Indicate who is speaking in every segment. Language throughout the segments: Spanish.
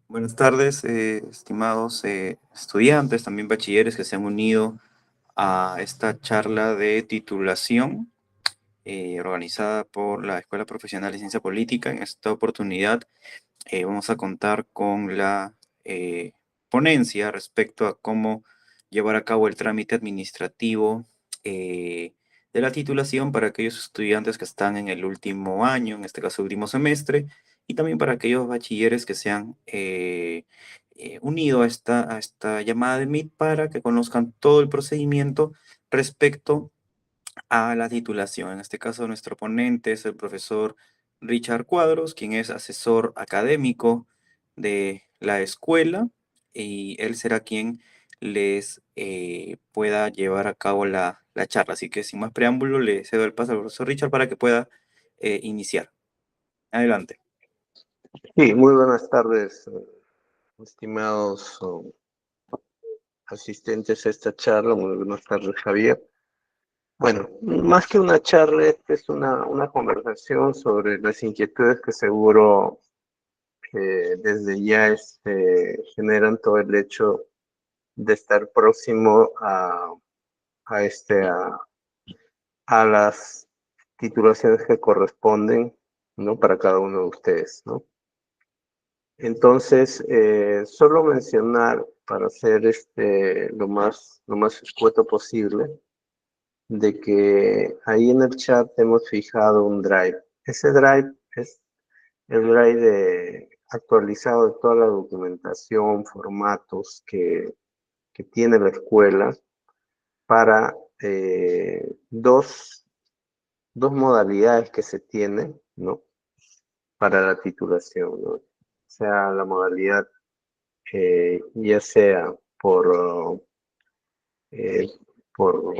Speaker 1: Buenas tardes, estimados estudiantes, también bachilleres que se han unido a esta charla de titulación organizada por la Escuela Profesional de Ciencia Política. En esta oportunidad vamos a contar con la ponencia respecto a cómo llevar a cabo el trámite administrativo de la titulación para aquellos estudiantes que están en el último año, en este caso último semestre, y también para aquellos bachilleres que se han unido a esta llamada de Meet para que conozcan todo el procedimiento respecto a la titulación. En este caso, nuestro ponente es el profesor Richard Cuadros, quien es asesor académico de la escuela, y él será quien les pueda llevar a cabo la charla. Así que sin más preámbulo, le cedo el paso al profesor Richard para que pueda iniciar. Adelante.
Speaker 2: Sí, muy buenas tardes, estimados asistentes a esta charla. Muy buenas tardes, Javier. Bueno, más que una charla, esta es una conversación sobre las inquietudes que seguro desde ya generan todo el hecho de estar próximo a, este, a, a las titulaciones que corresponden, ¿no? Para cada uno de ustedes, ¿no? Entonces, solo mencionar, para ser lo más escueto posible, de que ahí en el chat hemos fijado un drive. Ese drive es el drive actualizado de toda la documentación, formatos que tiene la escuela para dos modalidades que se tienen, ¿no? Para la titulación, ¿no? O sea, la modalidad ya sea eh, por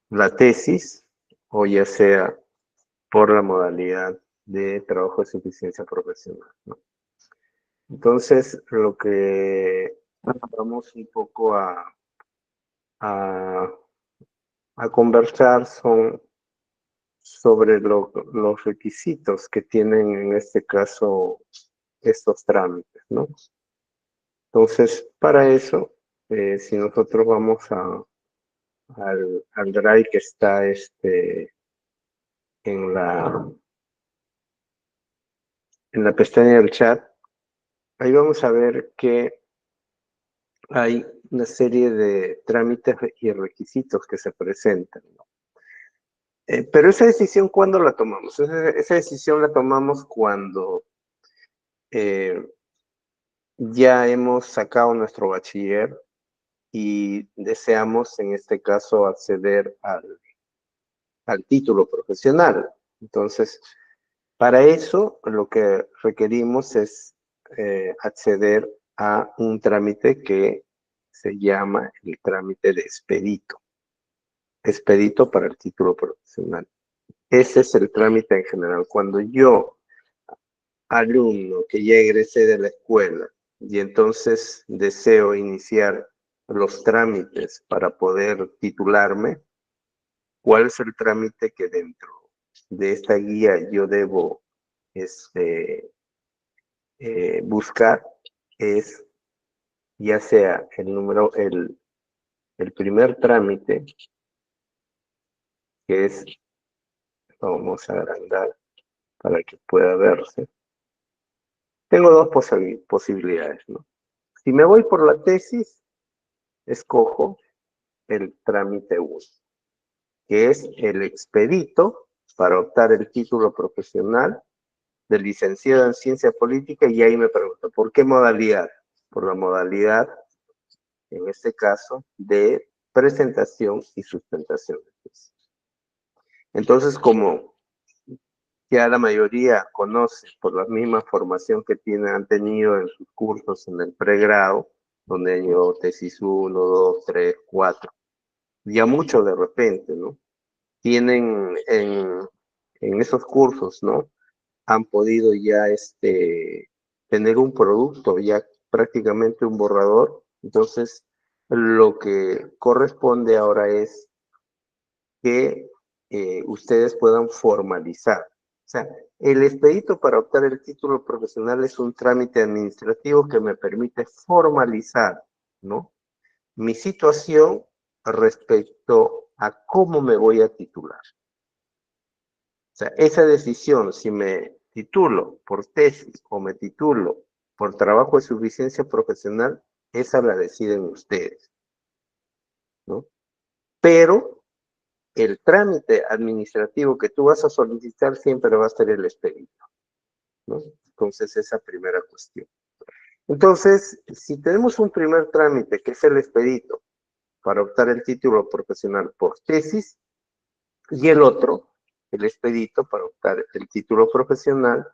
Speaker 2: la tesis o ya sea por la modalidad de trabajo de suficiencia profesional, ¿no? Entonces, lo que vamos un poco a, a conversar son sobre los requisitos que tienen en este caso estos trámites, ¿no? Entonces, para eso, si nosotros vamos al drive que está en en la pestaña del chat, ahí vamos a ver que hay una serie de trámites y requisitos que se presentan, ¿no? Pero esa decisión, ¿cuándo la tomamos? Esa decisión la tomamos cuando eh, ya hemos sacado nuestro bachiller y deseamos, en este caso, acceder al título profesional. Entonces, para eso, lo que requerimos es acceder a un trámite que se llama el trámite de expedito. Expedito para el título profesional. Ese es el trámite en general. Cuando yo, alumno que ya egresé de la escuela y entonces deseo iniciar los trámites para poder titularme, ¿cuál es el trámite que dentro de esta guía yo debo buscar? Es ya sea el primer trámite, que es, vamos a agrandar para que pueda verse. Tengo dos posibilidades, ¿no? Si me voy por la tesis, escojo el trámite 1, que es el expedito para optar el título profesional de licenciado en ciencia política, y ahí me pregunto, ¿por qué modalidad? Por la modalidad, en este caso, de presentación y sustentación de tesis. Entonces, como ya la mayoría conoce por la misma formación que han tenido en sus cursos en el pregrado, donde han llevado tesis 1, 2, 3, 4, ya mucho de repente, ¿no? Tienen en esos cursos, ¿no? Han podido ya tener un producto, ya prácticamente un borrador. Entonces, lo que corresponde ahora es que ustedes puedan formalizar. O sea, El expedito para optar el título profesional es un trámite administrativo que me permite formalizar, ¿no?, mi situación respecto a cómo me voy a titular. O sea, esa decisión, si me titulo por tesis o me titulo por trabajo de suficiencia profesional, esa la deciden ustedes, ¿no? Pero el trámite administrativo que tú vas a solicitar siempre va a ser el expedito, ¿no? Entonces, esa primera cuestión. Entonces, si tenemos un primer trámite, que es el expedito, para optar el título profesional por tesis, y el otro, el expedito para optar el título profesional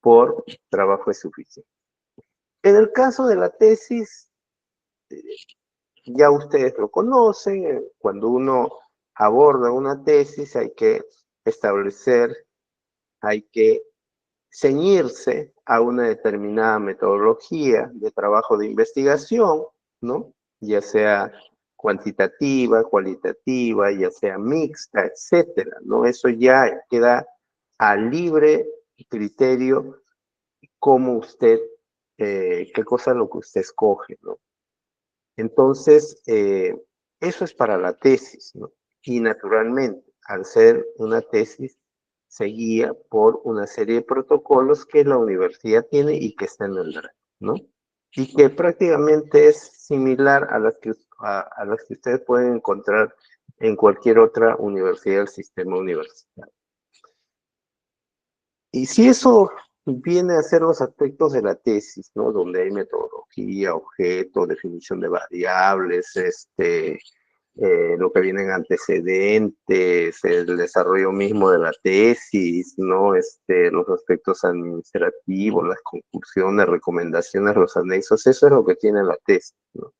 Speaker 2: por trabajo de suficiencia. En el caso de la tesis, ya ustedes lo conocen, cuando uno aborda una tesis hay que establecer, hay que ceñirse a una determinada metodología de trabajo de investigación, ¿no? Ya sea cuantitativa, cualitativa, ya sea mixta, etcétera, ¿no? Eso ya queda a libre criterio cómo usted, qué cosa es lo que usted escoge, ¿no? Entonces, eso es para la tesis, ¿no? Y naturalmente, al ser una tesis, se guía por una serie de protocolos que la universidad tiene y que está en el DRAE, ¿no? Y que prácticamente es similar a las que ustedes pueden encontrar en cualquier otra universidad del sistema universitario. Y si eso viene a ser los aspectos de la tesis, ¿no? Donde hay metodología, objeto, definición de variables, lo que vienen antecedentes, el desarrollo mismo de la tesis, ¿no? Los aspectos administrativos, las conclusiones, recomendaciones, los anexos, eso es lo que tiene la tesis, ¿no?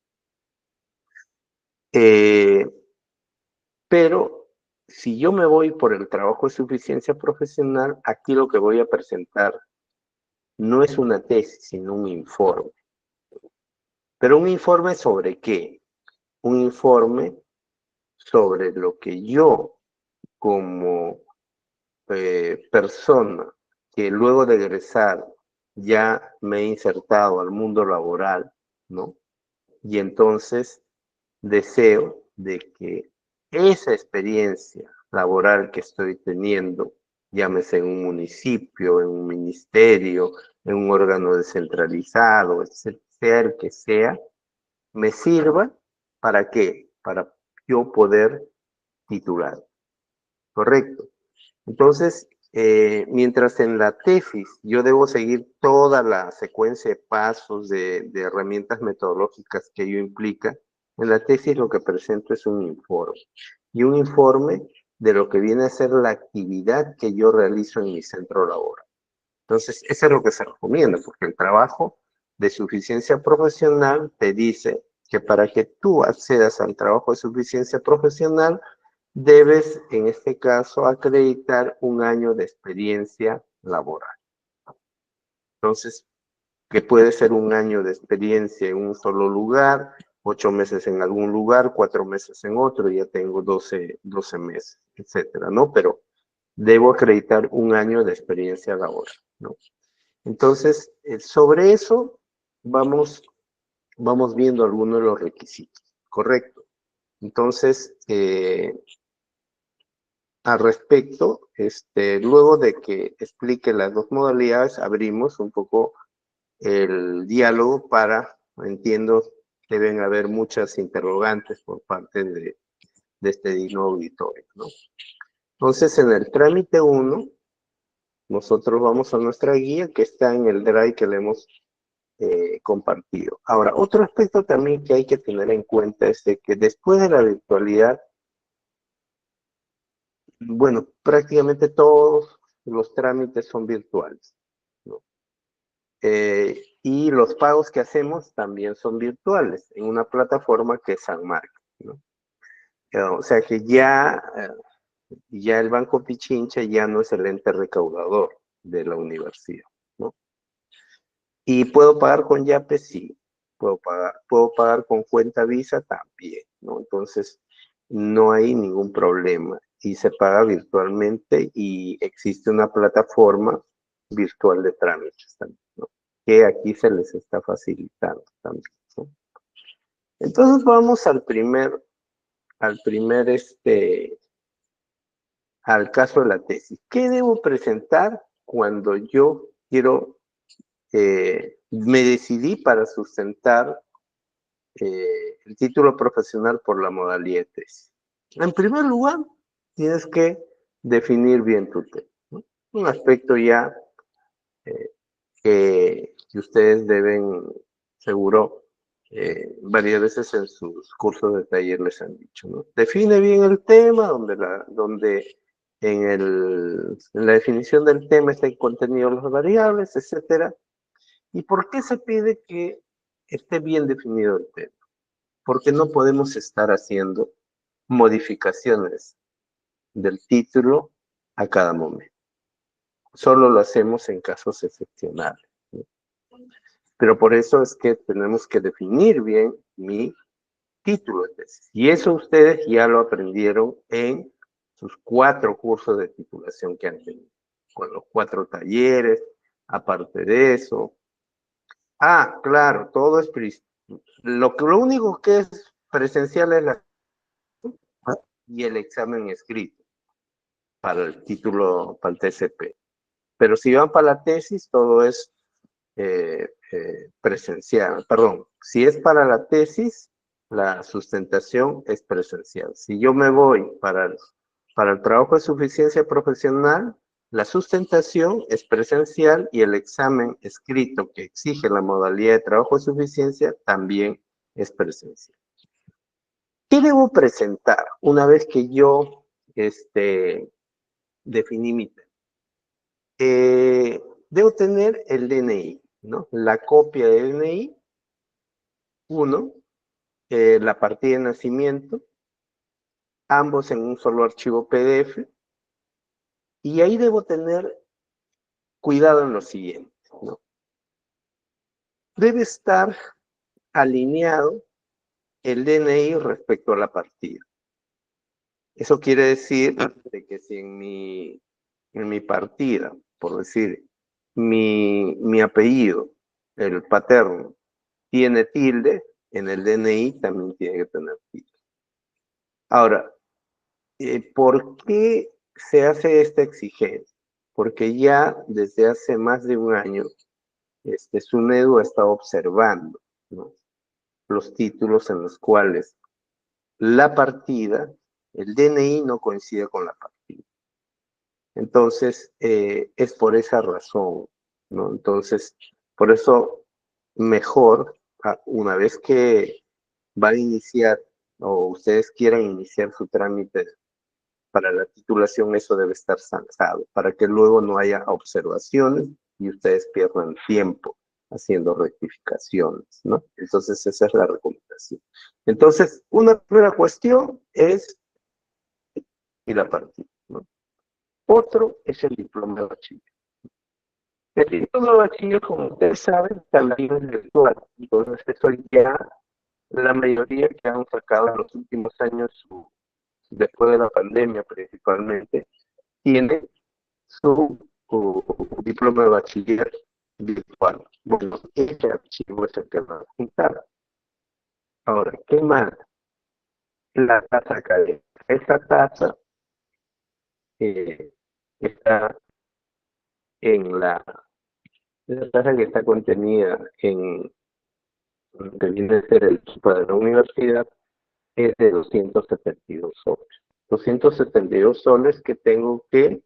Speaker 2: Pero si yo me voy por el trabajo de suficiencia profesional, aquí lo que voy a presentar no es una tesis, sino un informe. ¿Pero un informe sobre qué? Un informe sobre lo que yo, como persona que luego de egresar ya me he insertado al mundo laboral, ¿no? Y entonces deseo de que esa experiencia laboral que estoy teniendo, llámese en un municipio, en un ministerio, en un órgano descentralizado, sea el que sea, me sirva para qué, para yo poder titular, ¿correcto? Entonces, mientras en la tesis yo debo seguir toda la secuencia de pasos de herramientas metodológicas que ello implica, en la tesis lo que presento es un informe. Y un informe de lo que viene a ser la actividad que yo realizo en mi centro laboral. Entonces, eso es lo que se recomienda, porque el trabajo de suficiencia profesional te dice que para que tú accedas al trabajo de suficiencia profesional, debes, en este caso, acreditar un año de experiencia laboral. Entonces, que puede ser un año de experiencia en un solo lugar, 8 meses en algún lugar, 4 meses en otro, ya tengo 12 meses, etcétera, ¿no? Pero debo acreditar un año de experiencia laboral, ¿no? Entonces, sobre eso vamos viendo algunos de los requisitos, ¿correcto? Entonces, al respecto, luego de que explique las dos modalidades, abrimos un poco el diálogo entiendo, deben haber muchas interrogantes por parte de este digno auditorio, ¿no? Entonces, en el trámite 1, nosotros vamos a nuestra guía que está en el Drive que le hemos compartido. Ahora, otro aspecto también que hay que tener en cuenta es de que después de la virtualidad, bueno, prácticamente todos los trámites son virtuales, ¿no? Y los pagos que hacemos también son virtuales en una plataforma que es San Marcos, ¿no? O sea que ya el Banco Pichincha ya no es el ente recaudador de la universidad, ¿no? Y puedo pagar con Yape, sí. Puedo pagar con cuenta Visa también, ¿no? Entonces, no hay ningún problema y se paga virtualmente y existe una plataforma virtual de trámites también, ¿no? Que aquí se les está facilitando también, ¿no? Entonces vamos al caso de la tesis. ¿Qué debo presentar cuando yo me decidí para sustentar el título profesional por la modalidad de tesis? En primer lugar, tienes que definir bien tu tema, ¿no? Un aspecto ya eh, que ustedes deben, seguro, varias veces en sus cursos de taller les han dicho, ¿no? Define bien el tema, donde en la definición del tema está el contenido de las variables, etcétera. ¿Y por qué se pide que esté bien definido el tema? Porque no podemos estar haciendo modificaciones del título a cada momento. Solo lo hacemos en casos excepcionales, ¿no? Pero por eso es que tenemos que definir bien mi título de tesis. Y eso ustedes ya lo aprendieron en sus 4 cursos de titulación que han tenido, con los 4 talleres, aparte de eso. Ah, claro, todo es lo único que es presencial es y el examen escrito para el título, para el TCP. Pero si van para la tesis, todo es presencial. Perdón, si es para la tesis, la sustentación es presencial. Si yo me voy para el trabajo de suficiencia profesional, la sustentación es presencial y el examen escrito que exige la modalidad de trabajo de suficiencia también es presencial. ¿Qué debo presentar una vez que yo definí mi tema? Debo tener el DNI, ¿no? La copia del DNI, uno, la partida de nacimiento, ambos en un solo archivo PDF, y ahí debo tener cuidado en lo siguiente, ¿no? Debe estar alineado el DNI respecto a la partida. Eso quiere decir de que si en mi partida, por decir, mi apellido, el paterno, tiene tilde, en el DNI también tiene que tener tilde. Ahora, ¿por qué se hace esta exigencia? Porque ya desde hace más de un año, SUNEDU ha estado observando, ¿no?, los títulos en los cuales la partida, el DNI no coincide con la partida. Entonces, es por esa razón, ¿no? Entonces, por eso, mejor, una vez que va a iniciar o ustedes quieran iniciar su trámite para la titulación, eso debe estar zanjado, para que luego no haya observaciones y ustedes pierdan tiempo haciendo rectificaciones, ¿no? Entonces, esa es la recomendación. Entonces, una primera cuestión es y la partida, ¿no? Otro es el diploma de bachiller. El diploma de bachiller, como ustedes saben, también es virtual. Entonces, eso ya la mayoría que han sacado en los últimos años, después de la pandemia principalmente, tiene su diploma de bachiller virtual. Bueno, ese archivo es el que va a juntar. Ahora, ¿qué más? La tasa académica. Esa tasa está la tasa que está contenida en que viene a ser el equipo de la universidad, es de 272 soles. 272 soles que tengo que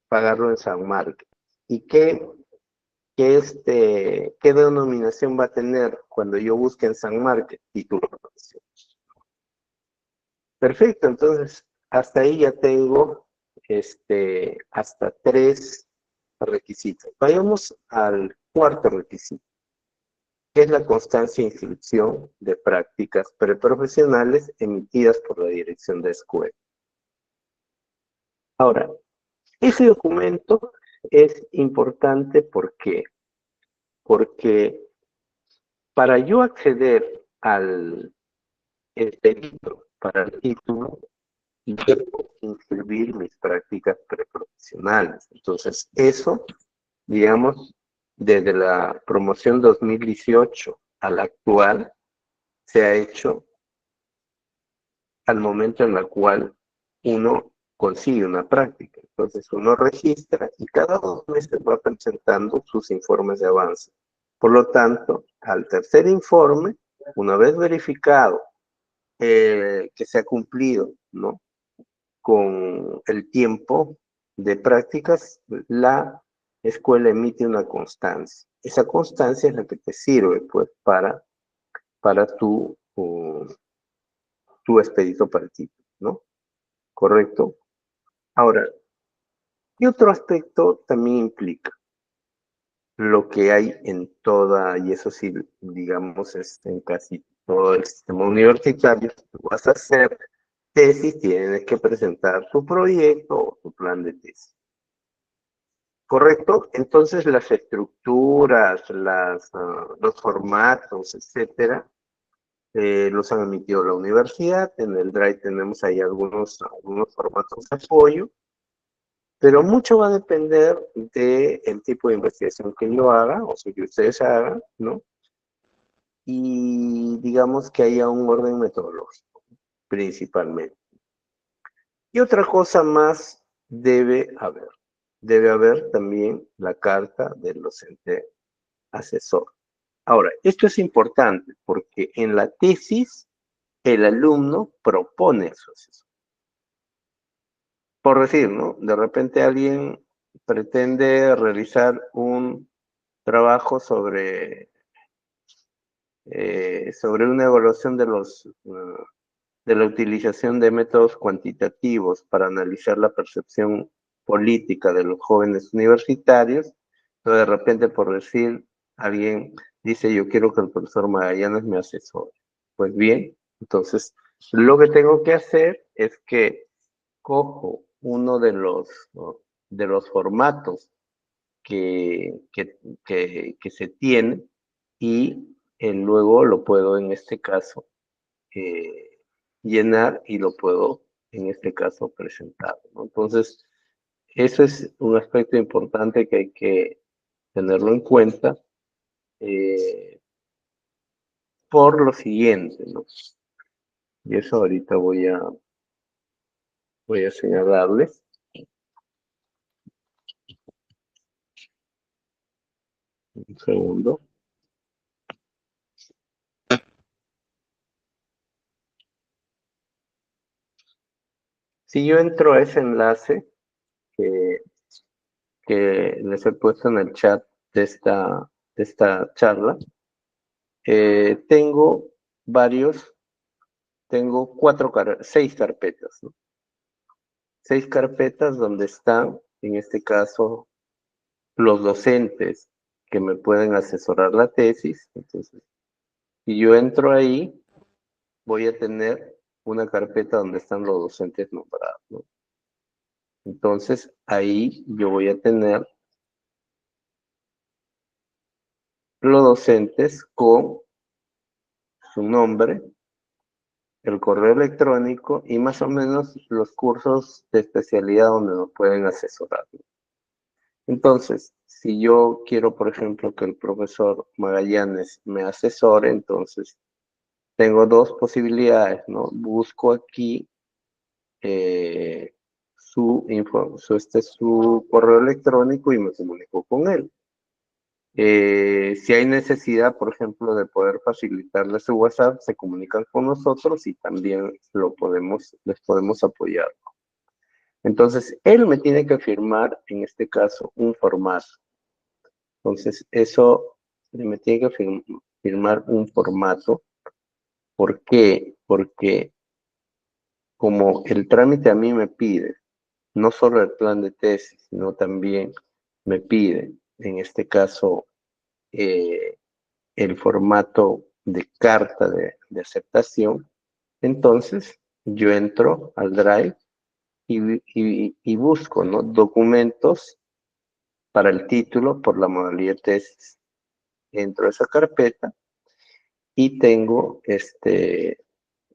Speaker 2: pagarlo en San Marcos. ¿Y qué denominación va a tener cuando yo busque en San Marcos? Título profesional. Perfecto, entonces hasta ahí ya tengo hasta 3 requisitos. Vayamos al cuarto requisito, que es la constancia de inscripción de prácticas preprofesionales emitidas por la dirección de escuela. Ahora, ese documento es importante, ¿por qué? Porque para yo acceder al pedido para el título, y debo inscribir mis prácticas preprofesionales. Entonces, eso, digamos, desde la promoción 2018 a la actual, se ha hecho al momento en el cual uno consigue una práctica. Entonces uno registra y cada 2 meses va presentando sus informes de avance. Por lo tanto, al tercer informe, una vez verificado que se ha cumplido, ¿no?, con el tiempo de prácticas, la escuela emite una constancia. Esa constancia es la que te sirve, pues, para tu expedito para ti, ¿no? ¿Correcto? Ahora, ¿qué otro aspecto también implica? Lo que hay en toda, y eso sí, digamos, es en casi todo el sistema universitario, si tú vas a hacer tesis, tienes que presentar tu proyecto o tu plan de tesis. ¿Correcto? Entonces las estructuras, los formatos, etcétera, los han emitido la universidad. En el Drive tenemos ahí algunos formatos de apoyo, pero mucho va a depender del tipo de investigación que yo haga, o sea, que ustedes hagan, ¿no? Y digamos que haya un orden metodológico, principalmente. Y otra cosa más debe haber. Debe haber también la carta del docente asesor. Ahora, esto es importante porque en la tesis el alumno propone a su asesor. Por decir, ¿no? De repente alguien pretende realizar un trabajo sobre una evaluación de la utilización de métodos cuantitativos para analizar la percepción política de los jóvenes universitarios. Entonces, de repente, por decir, alguien dice, yo quiero que el profesor Magallanes me asesore. Pues bien, entonces, lo que tengo que hacer es que cojo uno de los formatos que se tiene y luego lo puedo, en este caso, eh, llenar y lo puedo, en este caso, presentar, ¿no? Entonces, eso es un aspecto importante que hay que tenerlo en cuenta, eh, por lo siguiente, ¿no? Y eso ahorita voy a señalarles. Un segundo. Si yo entro a ese enlace que, que les he puesto en el chat de esta charla, tengo varios, tengo 6 carpetas, ¿no? 6 carpetas donde están, en este caso, los docentes que me pueden asesorar la tesis. Entonces, si yo entro ahí, voy a tener una carpeta donde están los docentes nombrados, ¿no? Entonces, ahí yo voy a tener los docentes con su nombre, el correo electrónico y más o menos los cursos de especialidad donde nos pueden asesorar. Entonces, si yo quiero, por ejemplo, que el profesor Magallanes me asesore, entonces tengo 2 posibilidades, ¿no? Busco aquí su correo electrónico y me comunico con él. Si hay necesidad, por ejemplo, de poder facilitarle su WhatsApp, se comunican con nosotros y también les podemos apoyar. Entonces, él me tiene que firmar, en este caso, un formato. Entonces, eso me tiene que firmar un formato. ¿Por qué? Porque como el trámite a mí me pide, no solo el plan de tesis, sino también me pide, en este caso, el formato de carta de aceptación, entonces yo entro al Drive y busco, ¿no?, documentos para el título por la modalidad tesis. Entro a esa carpeta y tengo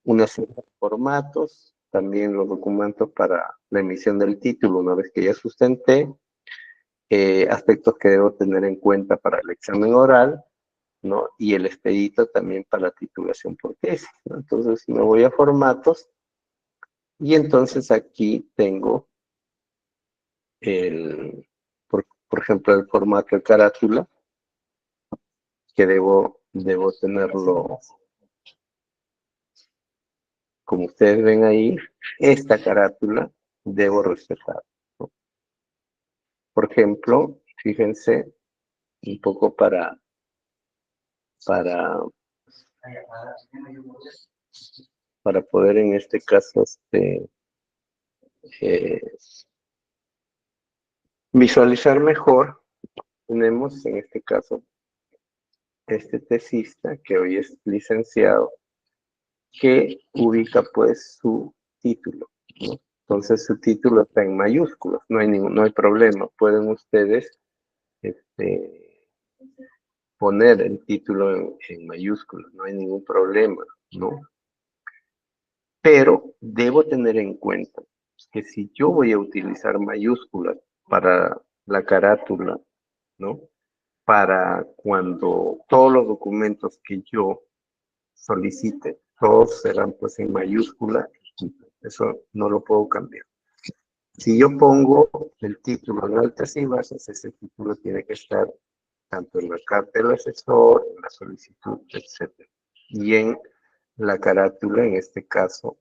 Speaker 2: una serie de formatos, también los documentos para la emisión del título, una vez que ya sustenté, aspectos que debo tener en cuenta para el examen oral, ¿no? Y el expedito también para la titulación por tesis, ¿no? Entonces me voy a formatos y entonces aquí tengo por ejemplo, el formato de carátula, que debo tenerlo, como ustedes ven ahí, esta carátula debo respetar, ¿no? Por ejemplo, fíjense un poco para, para poder en este caso eh, visualizar mejor. Tenemos en este caso este tesista que hoy es licenciado, que ubica pues su título, ¿no? Entonces su título está en mayúsculas, no hay problema. Pueden ustedes poner el título en mayúsculas, no hay ningún problema, ¿no? Pero debo tener en cuenta que si yo voy a utilizar mayúsculas para la carátula, ¿no? Para cuando todos los documentos que yo solicite, todos serán pues en mayúscula, eso no lo puedo cambiar. Si yo pongo el título en altas y bajas, ese título tiene que estar tanto en la carta del asesor, en la solicitud, etc. Y en la carátula, en este caso,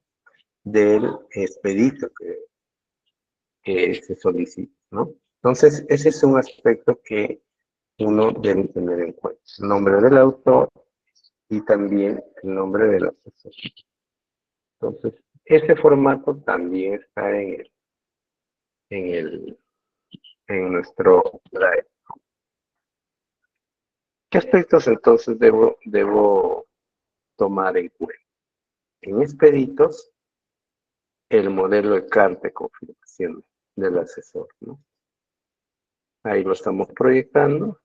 Speaker 2: del expedito que se solicita, ¿no? Entonces, ese es un aspecto que uno debe tener en cuenta. El nombre del autor y también el nombre del asesor. Entonces, ese formato también está en, el, en nuestro Drive. ¿Qué aspectos entonces debo tomar en cuenta? En expeditos, el modelo de carta de confirmación del asesor, ¿no? Ahí lo estamos proyectando.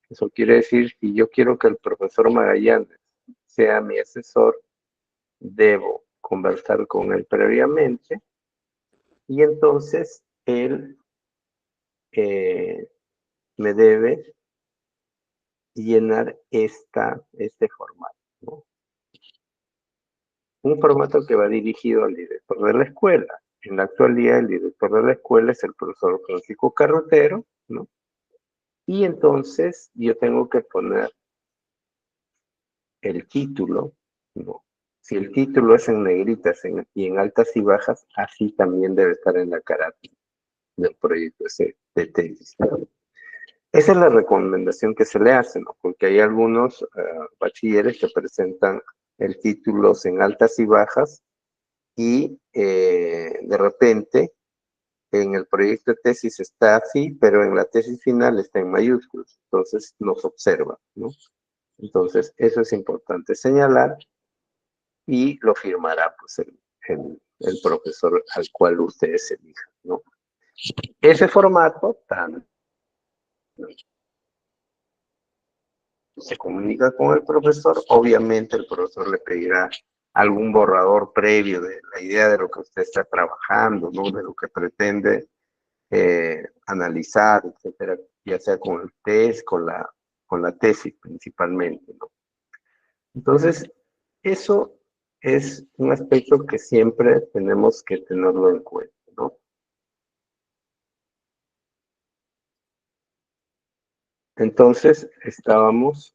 Speaker 2: Eso quiere decir que yo quiero que el profesor Magallanes sea mi asesor, debo conversar con él previamente y entonces él me debe llenar este formato, ¿no? Un formato que va dirigido al director de la escuela. En la actualidad, el director de la escuela es el profesor Francisco Carrotero, ¿no? Y entonces yo tengo que poner el título, ¿no? Si el título es en negritas y en altas y bajas, así también debe estar en la carátula del proyecto ese de tesis, ¿no? Esa es la recomendación que se le hace, ¿no? Porque hay algunos bachilleres que presentan el título en altas y bajas y de repente en el proyecto de tesis está así, pero en la tesis final está en mayúsculas, entonces nos observa, ¿no? Entonces, eso es importante señalar y lo firmará pues el profesor al cual ustedes elijan, ¿no? Ese formato se comunica con el profesor, obviamente el profesor le pedirá algún borrador previo de la idea de lo que usted está trabajando, ¿no? De lo que pretende analizar, etcétera, ya sea con el test, con la tesis principalmente, ¿no? Entonces, eso es un aspecto que siempre tenemos que tenerlo en cuenta, ¿no? Entonces, estábamos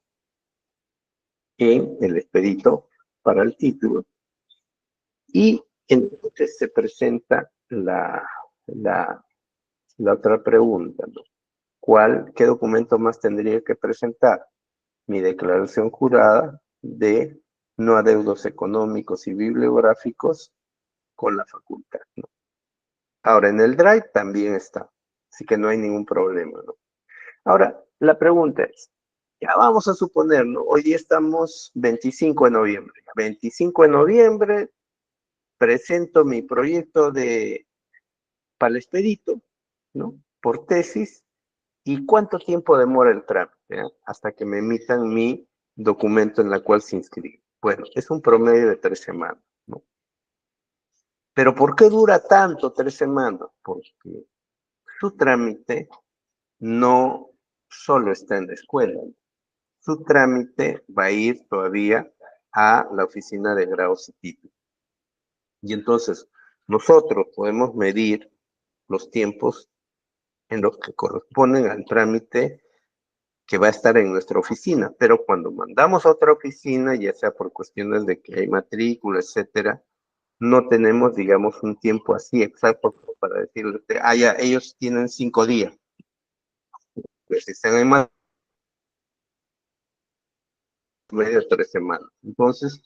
Speaker 2: en el expedito para el título y entonces se presenta la otra pregunta, ¿no? ¿Qué documento más tendría que presentar? Mi declaración jurada de no adeudos económicos y bibliográficos con la facultad, ¿no? Ahora, en el Drive también está, así que no hay ningún problema, ¿no? Ahora, la pregunta es, ya vamos a suponer, ¿no? Hoy día estamos 25 de noviembre. 25 de noviembre presento mi proyecto para el expedito, ¿no? Por tesis. ¿Y cuánto tiempo demora el trámite hasta que me emitan mi documento en la cual se inscribe? Bueno, es un promedio de 3 semanas, ¿no? Pero ¿por qué dura tanto 3 semanas? Porque su trámite no solo está en la escuela, su trámite va a ir todavía a la oficina de grados y títulos. Y entonces nosotros podemos medir los tiempos en los que corresponden al trámite que va a estar en nuestra oficina, pero cuando mandamos a otra oficina, ya sea por cuestiones de que hay matrícula, etcétera, no tenemos, digamos, un tiempo así exacto para decirle, ya, ellos tienen 5 días, pues si están en más de 3 semanas. Entonces,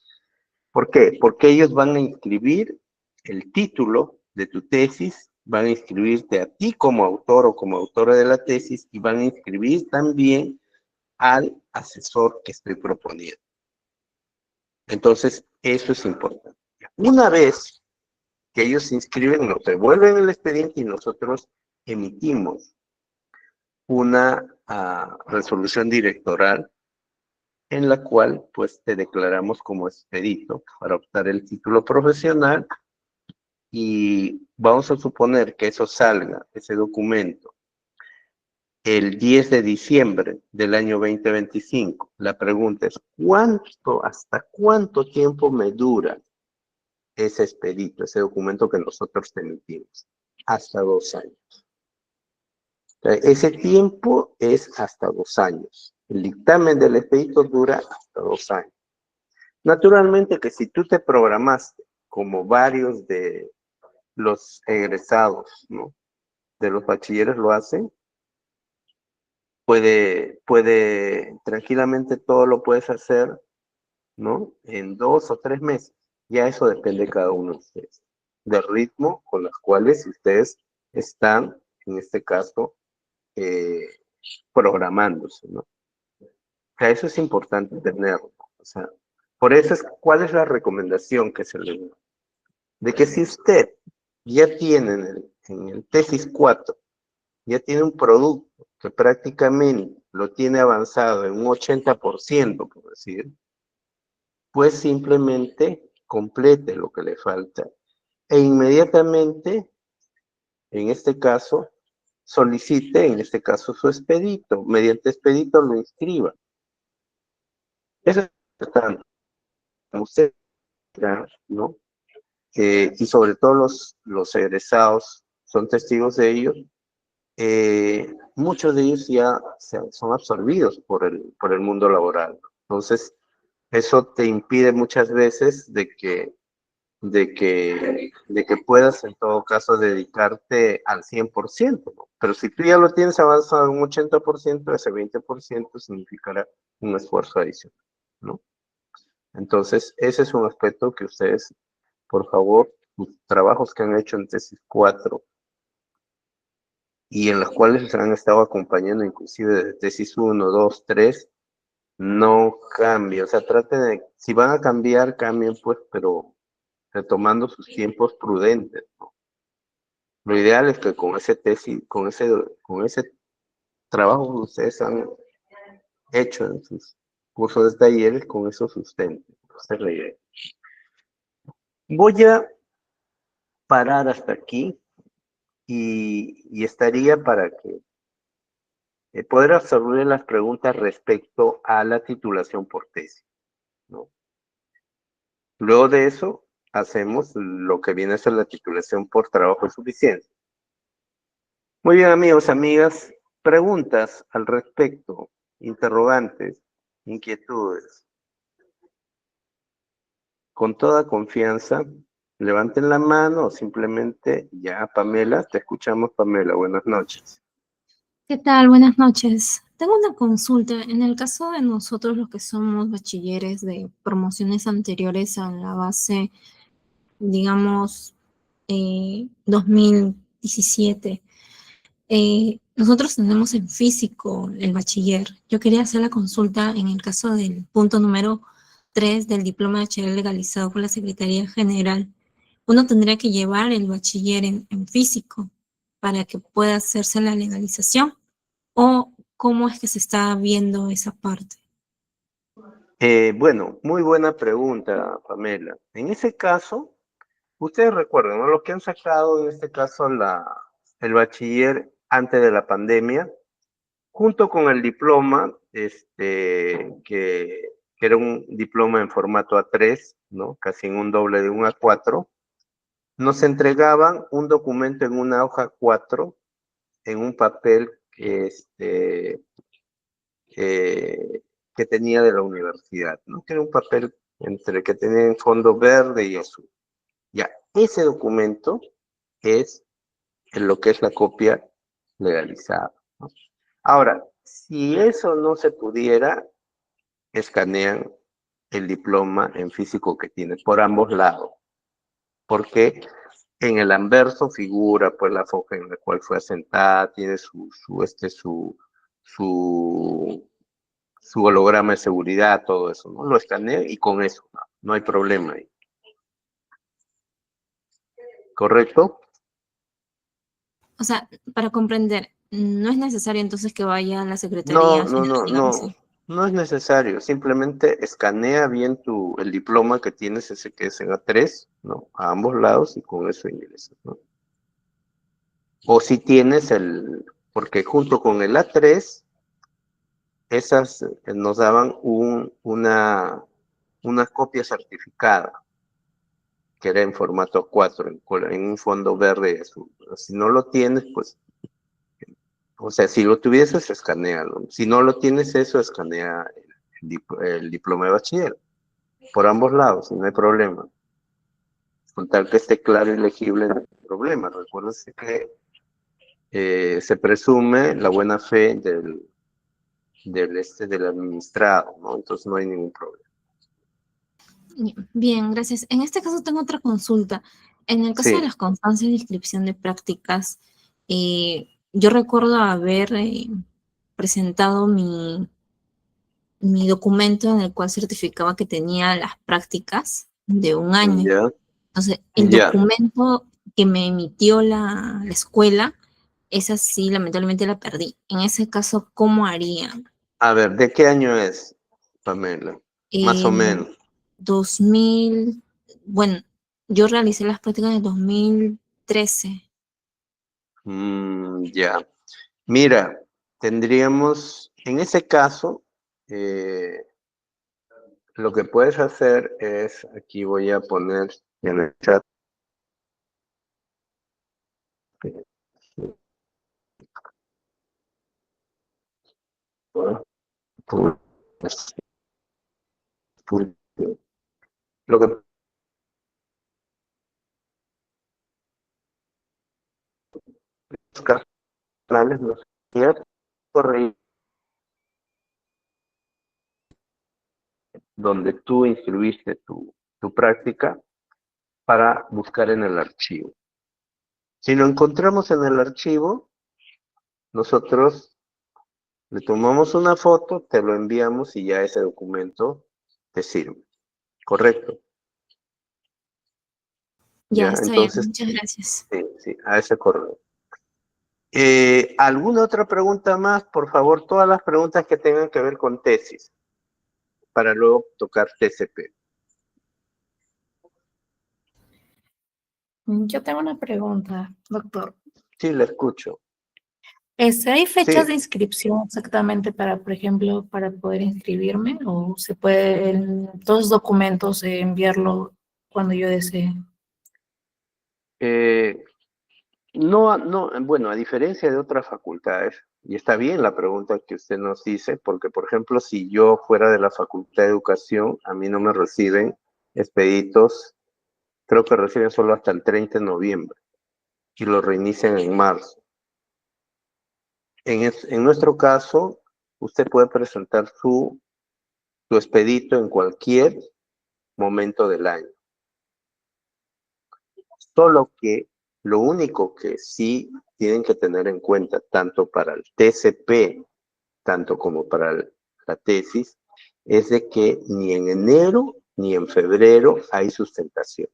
Speaker 2: ¿por qué? Porque ellos van a inscribir el título de tu tesis, van a inscribirte a ti como autor o como autora de la tesis y van a inscribir también al asesor que estoy proponiendo. Entonces, eso es importante. Una vez que ellos se inscriben, nos devuelven el expediente y nosotros emitimos una resolución directoral en la cual pues te declaramos como expedito para optar el título profesional y vamos a suponer que eso salga, ese documento, el 10 de diciembre del año 2025. La pregunta es, hasta cuánto tiempo me dura ese expedito, ese documento que nosotros te emitimos? Hasta 2 años. Ese tiempo es hasta 2 años. El dictamen del expedito dura hasta 2 años. Naturalmente que si tú te programaste, como varios de los egresados, ¿no?, de los bachilleres lo hacen, tranquilamente todo lo puedes hacer, ¿no?, en 2 o 3 meses. Ya eso depende de cada uno de ustedes, del ritmo con los cuales ustedes están, en este caso, programándose, ¿no? O sea, eso es importante tenerlo. O sea, por eso ¿cuál es la recomendación que se le da? De que si usted ya tiene en el tesis 4, ya tiene un producto que prácticamente lo tiene avanzado en un 80%, por decir, pues simplemente complete lo que le falta e inmediatamente, en este caso, solicite, en este caso, su expedito. Mediante expedito lo inscriba. Eso es importante. Usted, ¿no? Y sobre todo los egresados son testigos de ello. Muchos de ellos ya son absorbidos por el mundo laboral. Entonces, eso te impide muchas veces de que puedas en todo caso dedicarte al 100%, ¿no? Pero si tú ya lo tienes avanzado en un 80%, ese 20% significará un esfuerzo adicional, ¿no? Entonces, ese es un aspecto que ustedes, por favor, los trabajos que han hecho en tesis 4 y en los cuales les han estado acompañando inclusive de tesis 1, 2, 3, no cambien. O sea, traten de, si van a cambiar, cambien pues, pero retomando sus tiempos prudentes, ¿no? Lo ideal es que con ese tesis, con ese trabajo que ustedes han hecho en sus cursos de talleres, con eso sustenten. Esa es la idea. Voy a parar hasta aquí y estaría para que poder absorber las preguntas respecto a la titulación por tesis, ¿no? Luego de eso, hacemos lo que viene a ser la titulación por trabajo de suficiencia. Muy bien, amigos, amigas, preguntas al respecto, interrogantes, inquietudes. Con toda confianza, levanten la mano o simplemente ya, Pamela, te escuchamos, Pamela, buenas noches.
Speaker 3: ¿Qué tal? Buenas noches. Tengo una consulta. En el caso de nosotros, los que somos bachilleres de promociones anteriores a la base, digamos, 2017, nosotros tenemos en físico el bachiller. Yo quería hacer la consulta en el caso del punto número 3 del diploma de bachiller legalizado por la Secretaría General. Uno tendría que llevar el bachiller en físico para que pueda hacerse la legalización. ¿O cómo es que se está viendo esa parte?
Speaker 2: Bueno, muy buena pregunta, Pamela. En ese caso, Ustedes recuerdan, ¿no? Los que han sacado en este caso el bachiller antes de la pandemia, junto con el diploma, que era un diploma en formato A3, ¿no? Casi en un doble de un A4, nos entregaban un documento en una hoja 4, en un papel que tenía de la universidad, ¿no? Que era un papel entre que tenía en fondo verde y azul. Ya, ese documento es en lo que es la copia legalizada, ¿no? Ahora, si eso no se pudiera, escanean el diploma en físico que tiene por ambos lados, porque en el anverso figura pues la foja en la cual fue asentada, tiene su holograma de seguridad, todo eso, ¿no? Lo escaneo y con eso, no hay problema ahí. ¿Correcto?
Speaker 3: O sea, para comprender, no es necesario entonces que vaya a la Secretaría
Speaker 2: No, no,
Speaker 3: General
Speaker 2: no,
Speaker 3: de la
Speaker 2: no,
Speaker 3: Nación.
Speaker 2: no es necesario. Simplemente escanea bien el diploma que tienes, ese que es en A3, ¿no? A ambos lados y con eso ingresas, ¿no? O si tienes porque junto con el A3, esas nos daban una copia certificada, que era en formato 4, en un fondo verde y azul. Si no lo tienes, pues, o sea, si lo tuvieses, escanealo. Si no lo tienes, eso escanea el diploma de bachiller. Por ambos lados, y no hay problema. Con tal que esté claro y legible, no hay problema. Recuérdense que se presume la buena fe del administrado, ¿no? Entonces no hay ningún problema.
Speaker 3: Bien, gracias. En este caso tengo otra consulta. En el caso de
Speaker 2: Sí,
Speaker 3: las constancias de inscripción de prácticas, yo recuerdo haber presentado mi documento en el cual certificaba que tenía las prácticas de un año.
Speaker 2: ya,
Speaker 3: Entonces, el
Speaker 2: ya.
Speaker 3: documento que me emitió la escuela, esa sí, lamentablemente la perdí. En ese caso, ¿cómo haría?
Speaker 2: A ver, ¿de qué año es, Pamela? Más o
Speaker 3: En
Speaker 2: menos.
Speaker 3: 2000, bueno, yo realicé las prácticas en el 2013.
Speaker 2: Ya. Mira, tendríamos, en ese caso, eh, lo que puedes hacer es, aquí voy a poner en el chat, lo que buscar canales, no sé, correo donde tú inscribiste tu práctica para buscar en el archivo. Si lo encontramos en el archivo, nosotros le tomamos una foto, te lo enviamos y ya ese documento te sirve. ¿Correcto?
Speaker 3: Ya,
Speaker 2: Ya,
Speaker 3: está bien,
Speaker 2: entonces,
Speaker 3: muchas gracias.
Speaker 2: sí, sí, a ese correo. ¿Alguna otra pregunta más? Por favor, todas las preguntas que tengan que ver con tesis, para luego tocar TCP.
Speaker 4: Yo tengo una pregunta, doctor.
Speaker 2: Sí, la escucho.
Speaker 4: ¿Hay fechas
Speaker 2: Sí,
Speaker 4: de inscripción exactamente para, por ejemplo, para poder inscribirme o se puede todos los documentos enviarlo cuando yo desee?
Speaker 2: eh, no, no, bueno, a diferencia de otras facultades, y está bien la pregunta que usted nos dice, porque, por ejemplo, si yo fuera de la Facultad de Educación, a mí no me reciben expeditos, creo que reciben solo hasta el 30 de noviembre, y lo reinician en marzo. En nuestro caso, usted puede presentar su expedito en cualquier momento del año. Solo que lo único que sí tienen que tener en cuenta, tanto para el TCP, tanto como para la tesis, es de que ni en enero ni en febrero hay sustentación.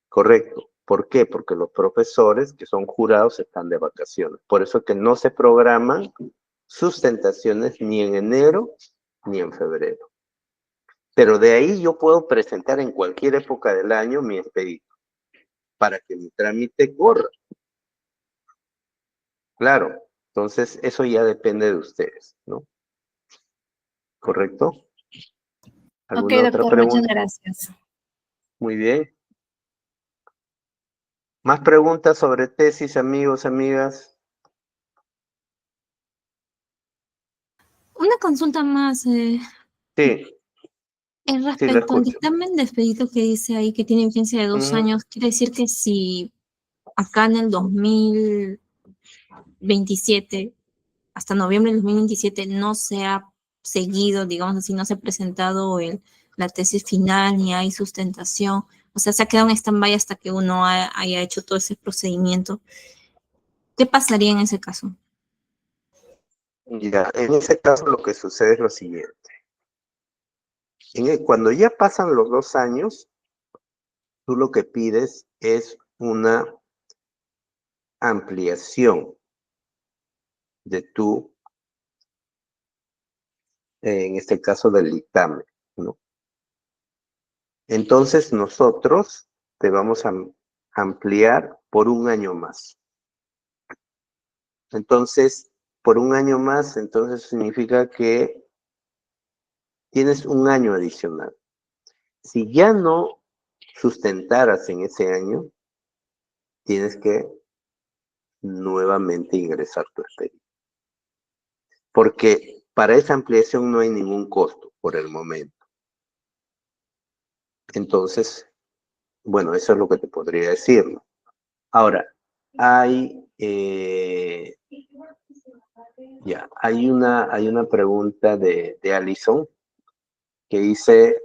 Speaker 2: Correcto. ¿Por qué? Porque los profesores que son jurados están de vacaciones. Por eso que no se programan sustentaciones ni en enero ni en febrero. Pero de ahí yo puedo presentar en cualquier época del año mi expedito para que mi trámite corra. Claro, entonces eso ya depende de ustedes, ¿no? ¿Correcto?
Speaker 4: Ok,
Speaker 2: ¿Alguna otra
Speaker 4: doctor, muchas
Speaker 2: pregunta?
Speaker 4: gracias.
Speaker 2: Muy bien. ¿Más preguntas sobre tesis, amigos, amigas?
Speaker 3: Una consulta más.
Speaker 2: Sí, sí, lo
Speaker 3: Respecto al
Speaker 2: escucho.
Speaker 3: dictamen de expedito que dice ahí que tiene vigencia de 2 años, quiere decir que si acá en el 2027, hasta noviembre del 2027, no se ha seguido, digamos así, no se ha presentado la tesis final ni hay sustentación, o sea, se ha quedado en stand-by hasta que uno haya hecho todo ese procedimiento. ¿Qué pasaría en ese caso?
Speaker 2: Ya, en ese caso lo que sucede es lo siguiente. Cuando ya pasan los 2 años, tú lo que pides es una ampliación de tu, en este caso del dictamen, ¿no? Entonces nosotros te vamos a ampliar por 1 año más. Entonces, por 1 año más, entonces significa que tienes 1 año adicional. Si ya no sustentaras en ese año, tienes que nuevamente ingresar tu expediente. Porque para esa ampliación no hay ningún costo por el momento. Entonces, bueno, eso es lo que te podría decir, ¿no? Ahora, hay, hay una pregunta de Alison que dice,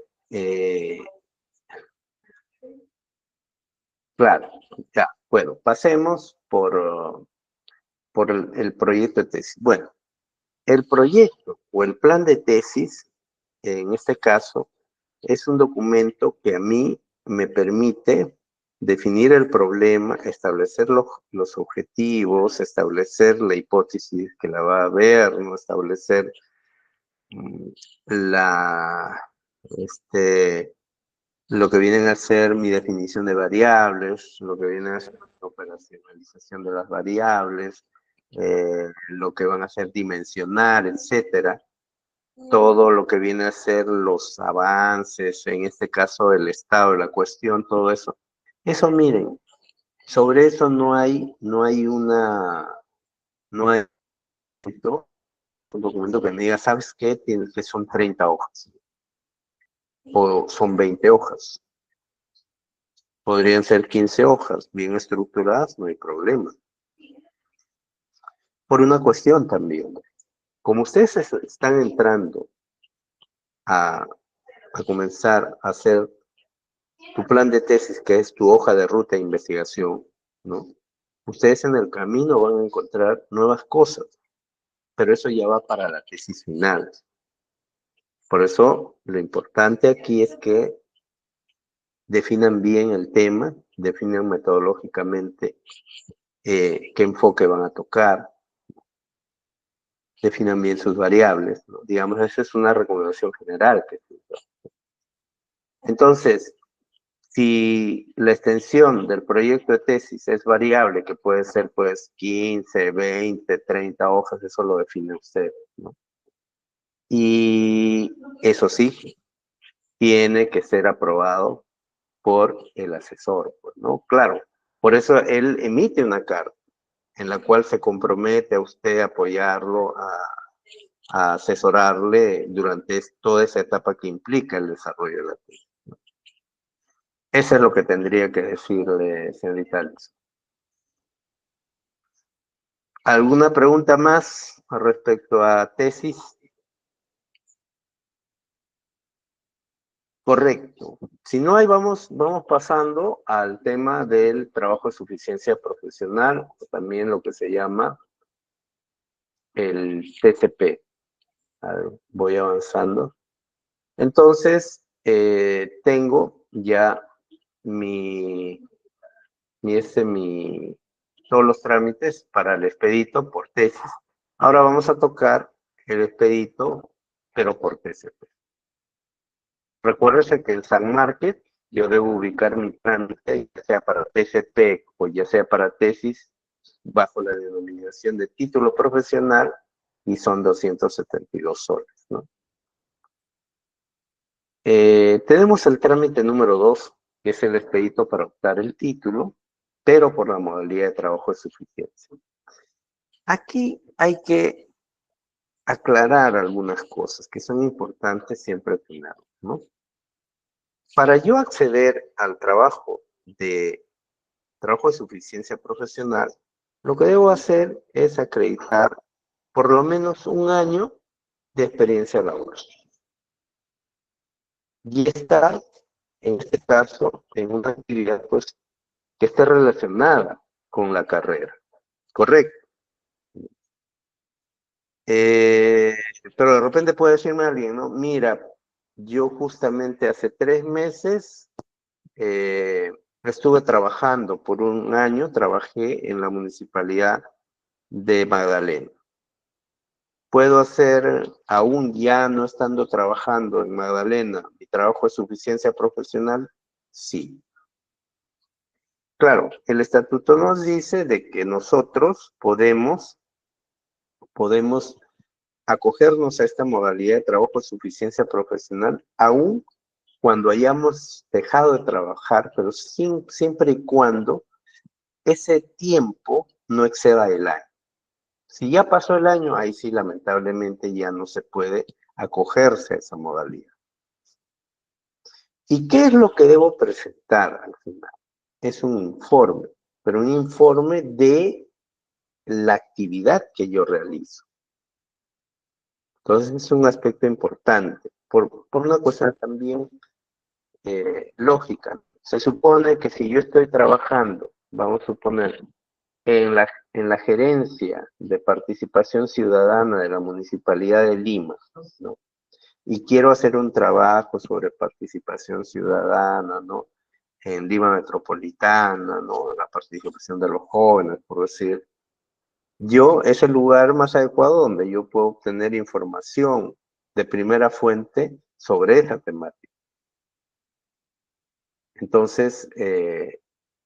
Speaker 2: claro, ya, bueno, pasemos por el proyecto de tesis. Bueno, el proyecto o el plan de tesis, en este caso, es un documento que a mí me permite definir el problema, establecer los objetivos, establecer la hipótesis que la va a ver, ¿no? Establecer la, lo que vienen a ser mi definición de variables, lo que viene a ser la operacionalización de las variables, lo que van a ser dimensionar, etcétera. Todo lo que viene a ser los avances, en este caso el estado de la cuestión, todo eso. Eso, miren, sobre eso no hay un documento que me diga, ¿sabes qué? Tienes que son 30 hojas o son 20 hojas. Podrían ser 15 hojas, bien estructuradas, no hay problema. Por una cuestión también, como ustedes están entrando a comenzar a hacer tu plan de tesis, que es tu hoja de ruta de investigación, ¿no? Ustedes en el camino van a encontrar nuevas cosas, pero eso ya va para la tesis final. Por eso, lo importante aquí es que definan bien el tema, definan metodológicamente qué enfoque van a tocar, definan bien sus variables, ¿no? Digamos, esa es una recomendación general. Entonces, si la extensión del proyecto de tesis es variable, que puede ser pues 15, 20, 30 hojas, eso lo define usted, ¿no? Y eso sí, tiene que ser aprobado por el asesor, pues, ¿no? Claro, por eso él emite una carta en la cual se compromete a usted a apoyarlo, a asesorarle durante toda esa etapa que implica el desarrollo de la tesis. Eso es lo que tendría que decirle, señorita Alice. ¿Alguna pregunta más respecto a tesis? Correcto. Si no, ahí vamos pasando al tema del trabajo de suficiencia profesional, o también lo que se llama el TCP. A ver, voy avanzando. Entonces, tengo ya todos los trámites para el expedito por tesis. Ahora vamos a tocar el expedito, pero por TCP. Recuérdese que en San Market yo debo ubicar mi trámite, ya sea para TCP o ya sea para tesis, bajo la denominación de título profesional, y son 272 soles, ¿no? Tenemos el trámite número 2, que es el expedito para optar el título, pero por la modalidad de trabajo de suficiencia. Aquí hay que aclarar algunas cosas que son importantes siempre tener, ¿no? Para yo acceder al trabajo de suficiencia profesional, lo que debo hacer es acreditar por lo menos un año de experiencia laboral. Y estar, en este caso, en una actividad pues, que esté relacionada con la carrera. Correcto. Pero de repente puede decirme alguien, ¿no? Mira, yo justamente hace 3 meses estuve trabajando por un año, trabajé en la municipalidad de Magdalena. ¿Puedo hacer, aún ya no estando trabajando en Magdalena, mi trabajo de suficiencia profesional? Sí. Claro, el estatuto nos dice de que nosotros podemos acogernos a esta modalidad de trabajo de suficiencia profesional, aún cuando hayamos dejado de trabajar, pero siempre y cuando ese tiempo no exceda el año. Si ya pasó el año, ahí sí lamentablemente ya no se puede acogerse a esa modalidad. ¿Y qué es lo que debo presentar al final? Es un informe, pero un informe de la actividad que yo realizo. Entonces es un aspecto importante, por una cuestión también lógica. Se supone que si yo estoy trabajando, vamos a suponer, en la gerencia de participación ciudadana de la Municipalidad de Lima, ¿no? Y quiero hacer un trabajo sobre participación ciudadana, ¿no? En Lima Metropolitana, ¿no? La participación de los jóvenes, por decir. Yo, es el lugar más adecuado donde yo puedo obtener información de primera fuente sobre esa temática. Entonces,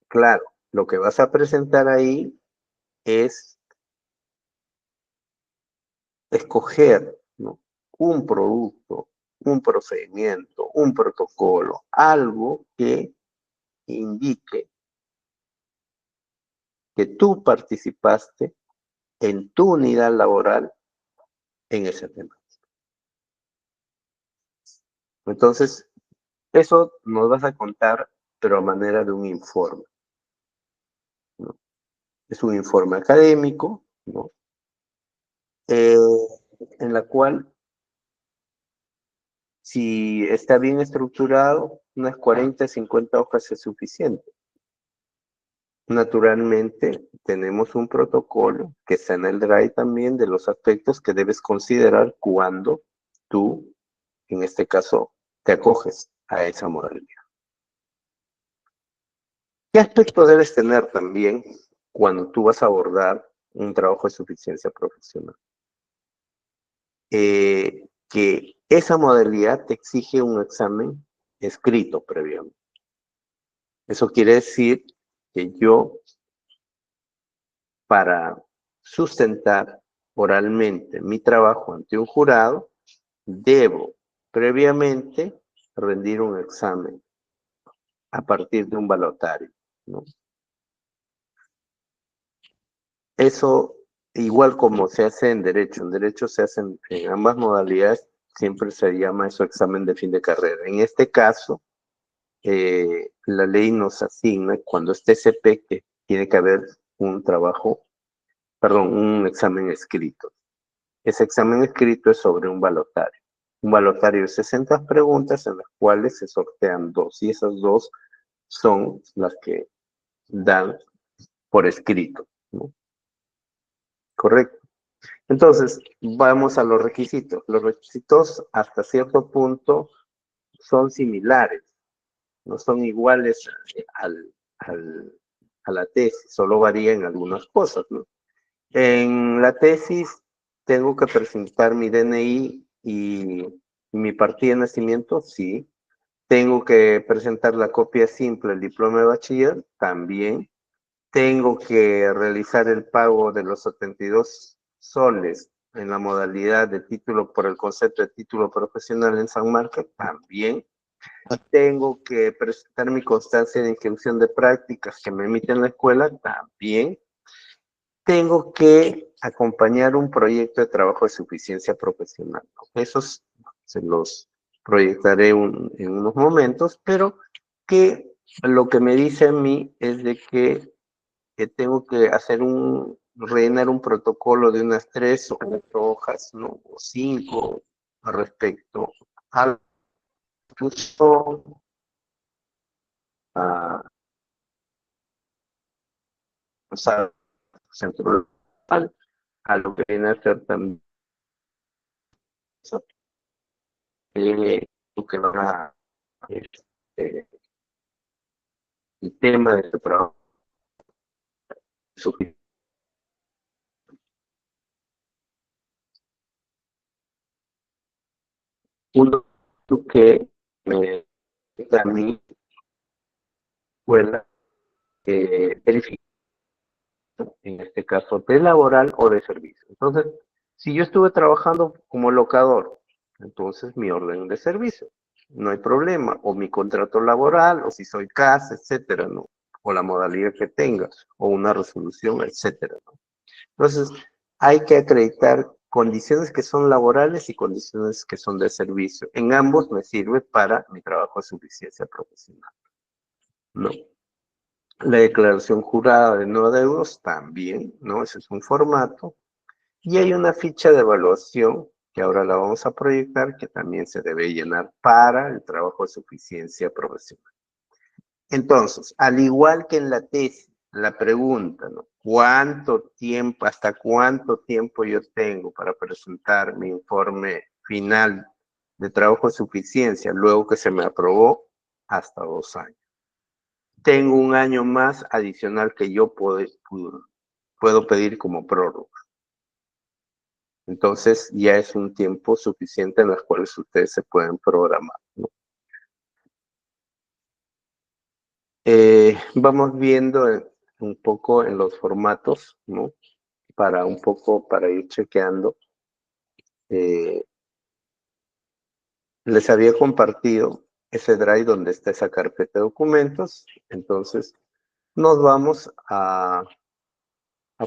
Speaker 2: claro, lo que vas a presentar ahí es escoger, ¿no? Un producto, un procedimiento, un protocolo, algo que indique que tú participaste en tu unidad laboral en ese tema. Entonces, eso nos vas a contar, pero a manera de un informe, ¿no? Es un informe académico, ¿no? En la cual, si está bien estructurado, unas 40, 50 hojas es suficiente. Naturalmente, tenemos un protocolo que está en el Drive también de los aspectos que debes considerar cuando tú, en este caso, te acoges a esa modalidad. ¿Qué aspecto debes tener también cuando tú vas a abordar un trabajo de suficiencia profesional? Que esa modalidad te exige un examen escrito previamente. Eso quiere decir que yo, para sustentar oralmente mi trabajo ante un jurado, debo previamente rendir un examen a partir de un balotario, ¿no? Eso, igual como se hace en derecho se hace en ambas modalidades, siempre se llama eso examen de fin de carrera. En este caso, la ley nos asigna, cuando esté TCP, que tiene que haber un examen escrito. Ese examen escrito es sobre un balotario. Un balotario de 60 preguntas en las cuales se sortean 2, y esas 2 son las que dan por escrito, ¿no? Correcto. Entonces, vamos a los requisitos. Los requisitos hasta cierto punto son similares, no son iguales a la tesis, solo varían algunas cosas, ¿no? En la tesis tengo que presentar mi DNI y mi partida de nacimiento, sí. Tengo que presentar la copia simple del diploma de bachiller, también. Tengo que realizar el pago de los 72 soles en la modalidad de título por el concepto de título profesional en San Marcos, también. Tengo que presentar mi constancia de inscripción de prácticas que me emite en la escuela, también. Tengo que acompañar un proyecto de trabajo de suficiencia profesional. Esos se los proyectaré en unos momentos, pero que lo que me dice a mí es de que tengo que rellenar un protocolo de unas 3 o 4 hojas, ¿no? O 5 respecto al curso, o sea, centro global, a lo que viene a ser también lo que va a este, el tema de trabajo. Uno que me da a mi escuela verificar, en este caso, de laboral o de servicio. Entonces, si yo estuve trabajando como locador, entonces mi orden de servicio, no hay problema, o mi contrato laboral, o si soy CAS, etcétera, ¿no? O la modalidad que tenga, o una resolución, etcétera, ¿no? Entonces, hay que acreditar condiciones que son laborales y condiciones que son de servicio. En ambos me sirve para mi trabajo de suficiencia profesional, ¿no? La declaración jurada de no adeudos también, ¿no? Ese es un formato. Y hay una ficha de evaluación que ahora la vamos a proyectar, que también se debe llenar para el trabajo de suficiencia profesional. Entonces, al igual que en la tesis, la pregunta, ¿no? ¿Cuánto tiempo, hasta cuánto tiempo yo tengo para presentar mi informe final de trabajo de suficiencia luego que se me aprobó? Hasta 2 años. Tengo un año más adicional que yo puedo pedir como prórroga. Entonces ya es un tiempo suficiente en el cual ustedes se pueden programar, ¿no? Vamos viendo un poco en los formatos, ¿no? Para ir chequeando. Les había compartido ese drive donde está esa carpeta de documentos. Entonces nos vamos a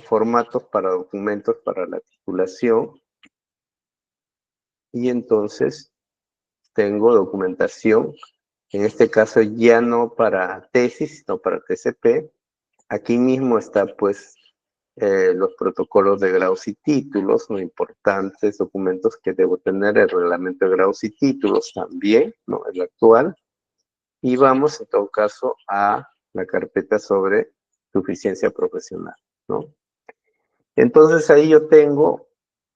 Speaker 2: formatos para documentos para la titulación. Y entonces tengo documentación, en este caso ya no para tesis, sino para TCP. Aquí mismo está pues los protocolos de grados y títulos, ¿no? Importantes documentos que debo tener, el reglamento de grados y títulos también, ¿no? El actual. Y vamos en todo caso a la carpeta sobre suficiencia profesional, ¿no? Entonces ahí yo tengo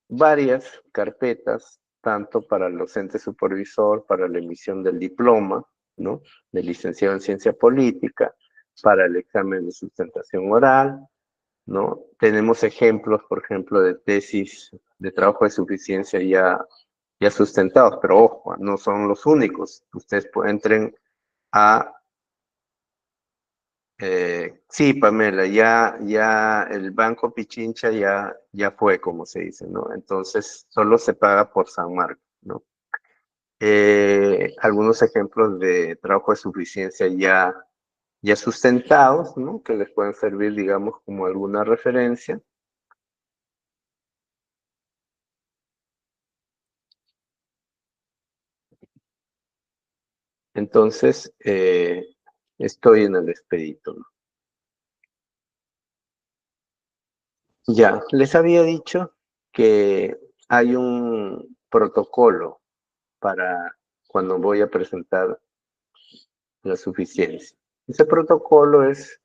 Speaker 2: varias carpetas, tanto para el docente supervisor, para la emisión del diploma, ¿no? De licenciado en ciencia política, para el examen de sustentación oral, ¿no? Tenemos ejemplos, por ejemplo, de tesis de trabajo de suficiencia ya sustentados, pero ojo, no son los únicos. Ustedes entren a sí, Pamela, ya el Banco Pichincha ya fue, como se dice, ¿no? Entonces, solo se paga por San Marcos, ¿no? Algunos ejemplos de trabajo de suficiencia ya sustentados, ¿no? Que les pueden servir, digamos, como alguna referencia. Entonces, estoy en el expedito, ¿no? Ya, les había dicho que hay un protocolo para cuando voy a presentar la suficiencia. Ese protocolo ese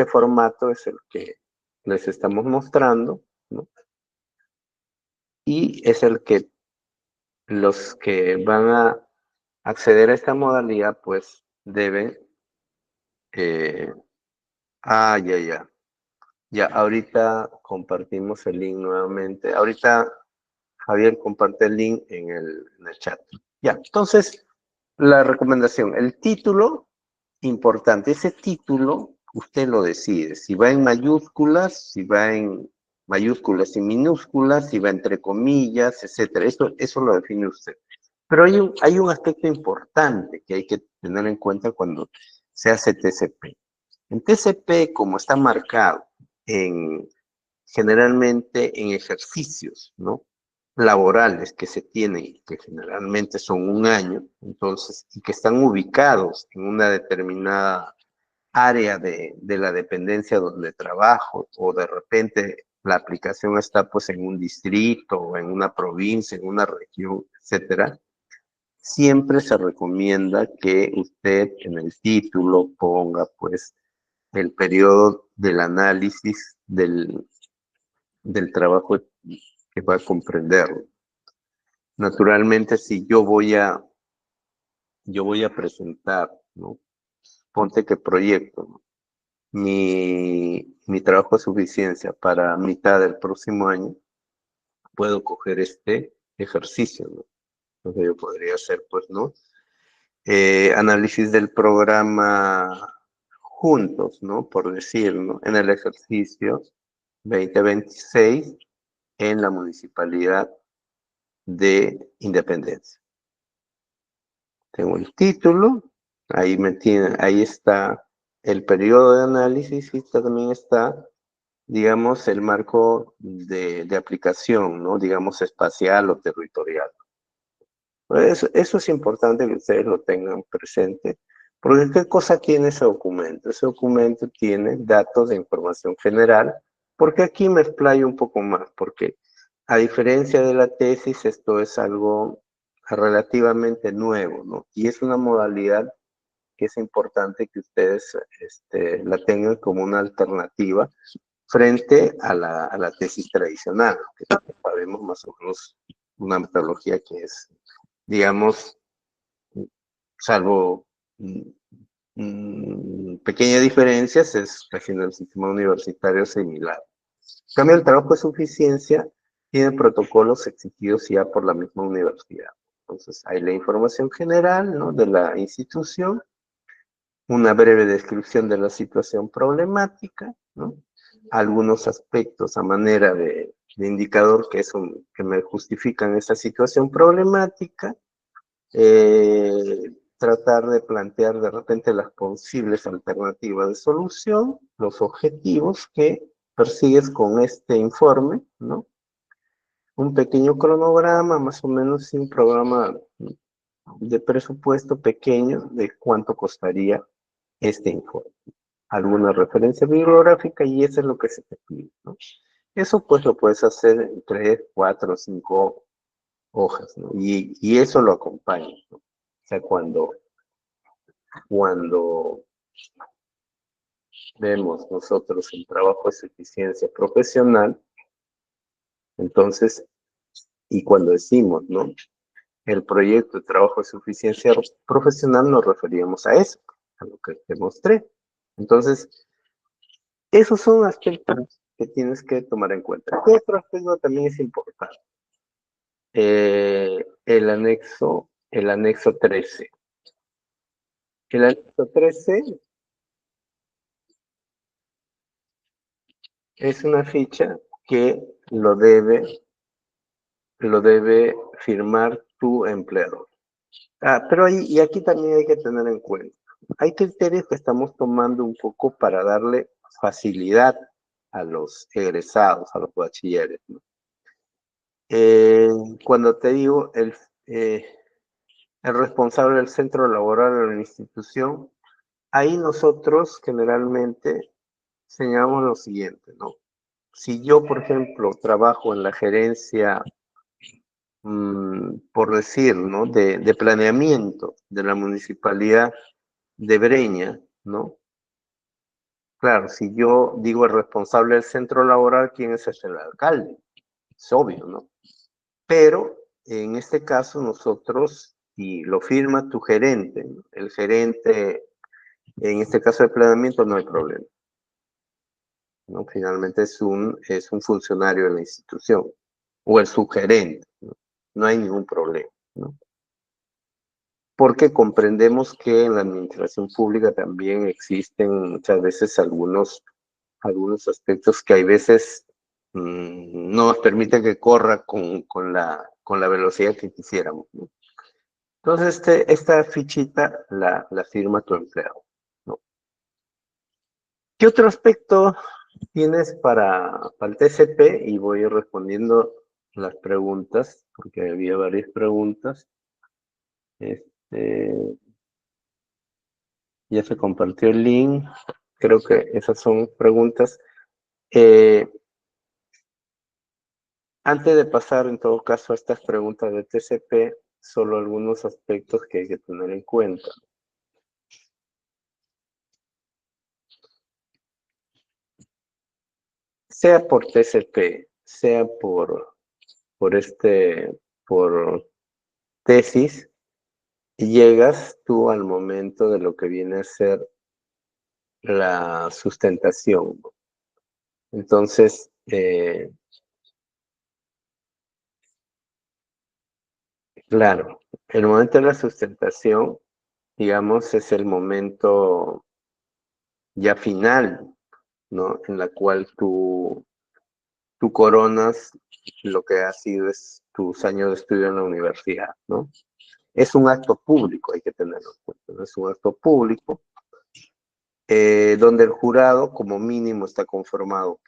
Speaker 2: formato es el que les estamos mostrando, ¿no? Y es el que los que van a acceder a esta modalidad, pues deben, ya, ahorita compartimos el link nuevamente. Ahorita Javier comparte el link en el chat. Ya, entonces, la recomendación, el título, importante, ese título usted lo decide, si va en mayúsculas, si va en mayúsculas y minúsculas, si va entre comillas, etcétera. Eso lo define usted. Pero hay un aspecto importante que hay que tener en cuenta cuando se hace TCP. En TCP, como está marcado generalmente en ejercicios, ¿no? Laborales que se tienen, que generalmente son 1 año, entonces, y que están ubicados en una determinada área de la dependencia donde trabajo, o de repente la aplicación está pues en un distrito, o en una provincia, en una región, etcétera, siempre se recomienda que usted en el título ponga pues el periodo del análisis del trabajo que va a comprenderlo. Naturalmente, si yo voy a presentar, ¿no? Ponte que proyecto, ¿no? Mi trabajo de suficiencia para mitad del próximo año, puedo coger este ejercicio, ¿no? Entonces yo podría hacer, pues, ¿no? Análisis del programa juntos, ¿no? Por decir, ¿no? En el ejercicio 2026 en la Municipalidad de Independencia. Tengo el título, ahí está el periodo de análisis y también está, digamos, el marco de aplicación, ¿no? Digamos, espacial o territorial. Eso es importante que ustedes lo tengan presente, porque ¿qué cosa tiene ese documento? Ese documento tiene datos de información general, porque aquí me explayo un poco más, porque a diferencia de la tesis, esto es algo relativamente nuevo, ¿no? Y es una modalidad que es importante que ustedes la tengan como una alternativa frente a la tesis tradicional, que sabemos más o menos una metodología que es, digamos, salvo pequeñas diferencias, es casi en el sistema universitario similar. En cambio, el trabajo de suficiencia tiene protocolos exigidos ya por la misma universidad. Entonces, hay la información general, ¿no? De la institución, una breve descripción de la situación problemática, ¿no? Algunos aspectos a manera de indicador que me justifican esa situación problemática, tratar de plantear de repente las posibles alternativas de solución, los objetivos que persigues con este informe, ¿no? Un pequeño cronograma, más o menos, y un programa de presupuesto pequeño de cuánto costaría este informe. Alguna referencia bibliográfica y eso es lo que se te pide, ¿no? Eso pues lo puedes hacer en 3, 4, 5 hojas, ¿no? Y eso lo acompaña, ¿no? O sea, cuando vemos nosotros el trabajo de suficiencia profesional, entonces, y cuando decimos, ¿no? El proyecto de trabajo de suficiencia profesional, nos referíamos a eso, a lo que te mostré. Entonces, esos son aspectos que tienes que tomar en cuenta. Otro aspecto también es importante. El anexo 13. El anexo 13 es una ficha que lo debe firmar tu empleador. Pero aquí también hay que tener en cuenta, hay criterios que estamos tomando un poco para darle facilidad a los egresados, a los bachilleres, ¿no? Cuando te digo el responsable del centro laboral de la institución, ahí nosotros generalmente señalamos lo siguiente, ¿no? Si yo, por ejemplo, trabajo en la gerencia, por decir, ¿no? De planeamiento de la municipalidad de Breña, ¿no? Claro, si yo digo el responsable del centro laboral, ¿quién es el alcalde? Es obvio, ¿no? Pero en este caso nosotros, y lo firma tu gerente, ¿no? El gerente, en este caso de planeamiento, no hay problema, ¿no? Finalmente es un funcionario de la institución, o el subgerente, ¿no? No hay ningún problema, ¿no? porque comprendemos que en la administración pública también existen muchas veces algunos aspectos que hay veces no nos permiten que corra con la velocidad que quisiéramos, ¿no? Entonces, esta fichita la firma tu empleado, ¿no? ¿Qué otro aspecto tienes para el TCP? Y voy respondiendo las preguntas, porque había varias preguntas. Ya se compartió el link. Creo que esas son preguntas. Antes de pasar, en todo caso, a estas preguntas de TCP, solo algunos aspectos que hay que tener en cuenta. Sea por TCP, sea por tesis, llegas tú al momento de lo que viene a ser la sustentación. Entonces, claro, el momento de la sustentación, digamos, es el momento ya final, ¿no? En la cual tú coronas lo que ha sido es tus años de estudio en la universidad, ¿no? Es un acto público, hay que tenerlo en cuenta, ¿no? Es un acto público donde el jurado como mínimo está conformado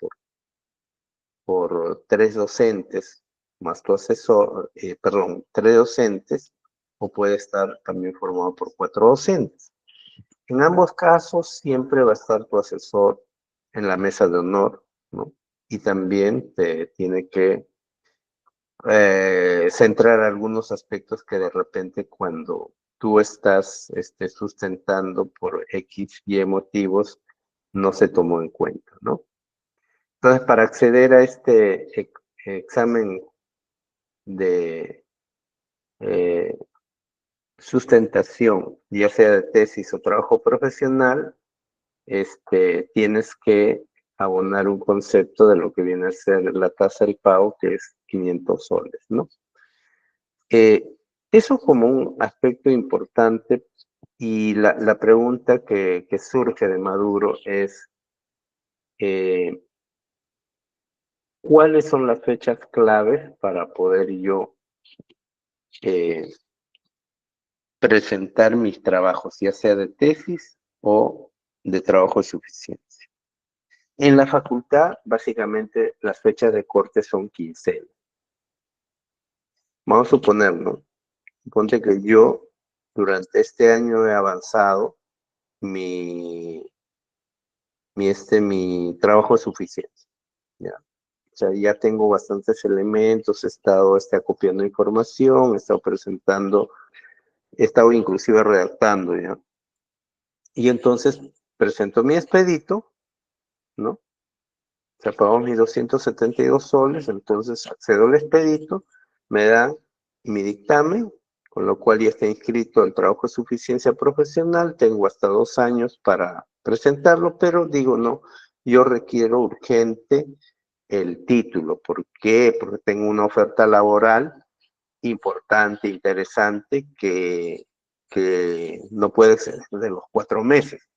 Speaker 2: por 3 docentes más tu asesor, perdón, 3 docentes, o puede estar también formado por 4 docentes. En ambos casos siempre va a estar tu asesor en la mesa de honor, ¿no? Y también te tiene que centrar algunos aspectos que de repente cuando tú estás sustentando por X, Y motivos, no se tomó en cuenta, ¿no? Entonces, para acceder a este examen de eh, sustentación, ya sea de tesis o trabajo profesional, tienes que abonar un concepto de lo que viene a ser la tasa del pago, que es 500 soles, ¿no? Eso como un aspecto importante, y la pregunta que surge de Maduro es, ¿cuáles son las fechas claves para poder yo presentar mis trabajos, ya sea de tesis o de trabajo de suficiencia? En la facultad, básicamente, las fechas de corte son quincenas. Vamos a suponer, ¿no? Suponte que yo durante este año he avanzado mi trabajo de suficiencia, ¿ya? O sea, ya tengo bastantes elementos, he estado acopiando información, he estado presentando, he estado inclusive redactando, ¿ya? Y entonces presento mi expedito, ¿no? O sea, pago mis 272 soles, entonces accedo al expedito, me dan mi dictamen, con lo cual ya está inscrito el trabajo de suficiencia profesional, tengo hasta 2 años para presentarlo, pero digo, no, yo requiero urgente el título. ¿Por qué? Porque tengo una oferta laboral importante, interesante, que no puede ser de los 4 meses.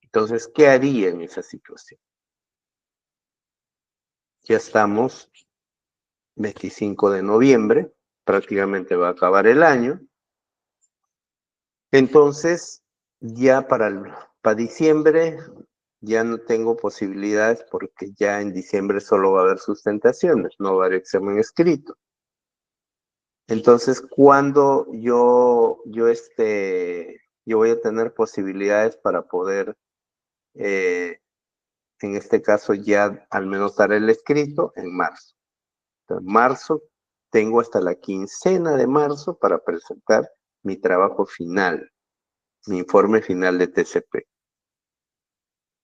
Speaker 2: Entonces, ¿qué haría en esa situación? Ya estamos 25 de noviembre, prácticamente va a acabar el año. Entonces, ya para diciembre ya no tengo posibilidades, porque ya en diciembre solo va a haber sustentaciones, no va a haber examen escrito. Entonces, ¿cuándo yo voy a tener posibilidades para poder, en este caso, ya al menos dar el escrito? En marzo. Entonces, marzo, tengo hasta la quincena de marzo para presentar mi trabajo final, mi informe final de TCP.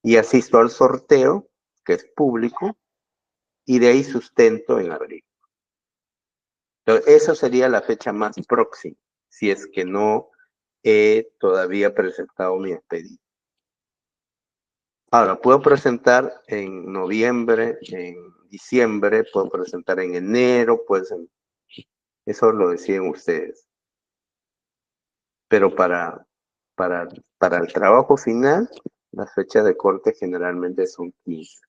Speaker 2: Y asisto al sorteo, que es público, y de ahí sustento en abril. Entonces, esa sería la fecha más próxima, si es que no he todavía presentado mi expediente. Ahora, puedo presentar en noviembre, en diciembre, puedo presentar en enero, eso lo deciden ustedes. pero para, para el trabajo final, la fecha de corte generalmente son 15.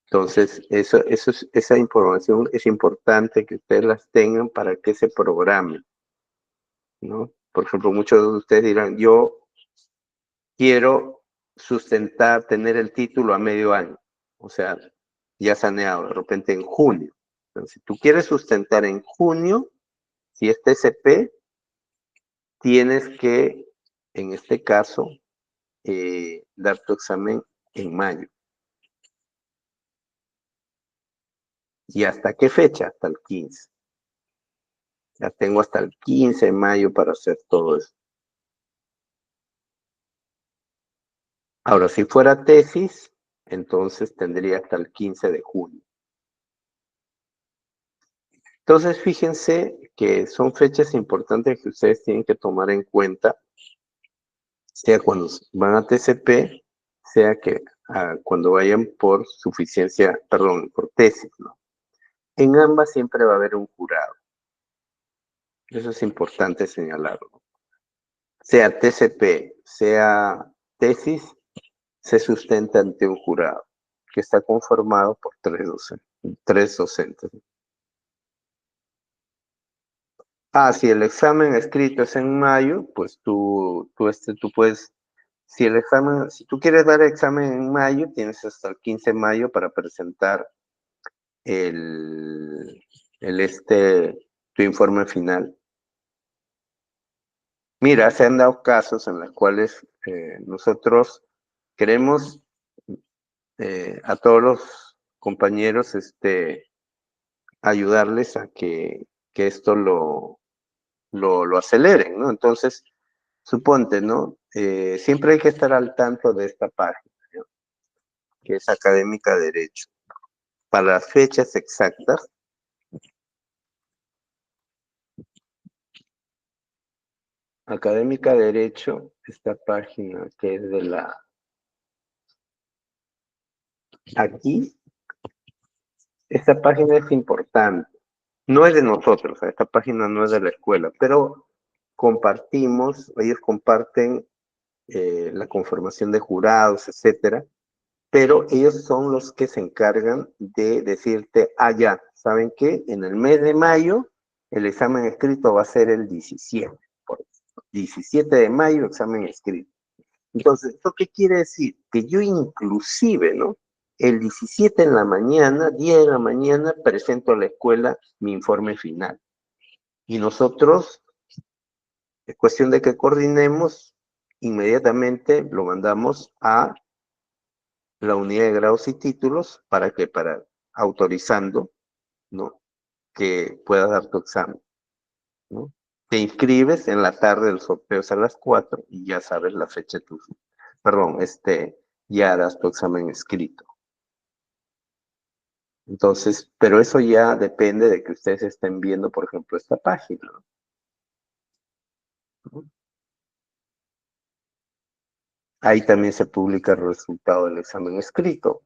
Speaker 2: Entonces, esa información es importante que ustedes las tengan para que se programen, ¿no? Por ejemplo, muchos de ustedes dirán, yo quiero sustentar, tener el título a medio año, o sea, ya saneado, de repente en junio. Entonces, si tú quieres sustentar en junio, si es TCP, tienes que, en este caso, dar tu examen en mayo. ¿Y hasta qué fecha? Hasta el 15. Ya tengo hasta el 15 de mayo para hacer todo eso. Ahora, si fuera tesis, entonces tendría hasta el 15 de junio. Entonces, fíjense que son fechas importantes que ustedes tienen que tomar en cuenta, sea cuando van a TCP, sea que cuando vayan por suficiencia, perdón, por tesis, ¿no? En ambas siempre va a haber un jurado. Eso es importante señalarlo. Sea TCP, sea tesis, se sustenta ante un jurado que está conformado por tres docentes. Si el examen escrito es en mayo, pues tú puedes, si tú quieres dar examen en mayo, tienes hasta el 15 de mayo para presentar el, tu informe final. Mira, se han dado casos en los cuales nosotros queremos a todos los compañeros ayudarles a que esto lo aceleren, ¿no? Entonces, suponte, ¿no? Siempre hay que estar al tanto de esta página, ¿no? Que es Académica Derecho. Para las fechas exactas, Académica Derecho, esta página que es de aquí, esta página es importante. No es de nosotros, esta página no es de la escuela, pero ellos comparten la conformación de jurados, etcétera, pero ellos son los que se encargan de decirte, ya, ¿saben qué? En el mes de mayo, el examen escrito va a ser el 17, por ejemplo. 17 de mayo, examen escrito. Entonces, ¿esto qué quiere decir? Que yo inclusive, ¿no? El 17 en la mañana, 10 de la mañana, presento a la escuela mi informe final. Y nosotros, es cuestión de que coordinemos, inmediatamente lo mandamos a la unidad de grados y títulos para autorizando, ¿no? Que puedas dar tu examen, ¿no? Te inscribes en la tarde, el sorteo es a las 4 y ya sabes la fecha de ya harás tu examen escrito. Entonces, pero eso ya depende de que ustedes estén viendo, por ejemplo, esta página, ¿no? Ahí también se publica el resultado del examen escrito,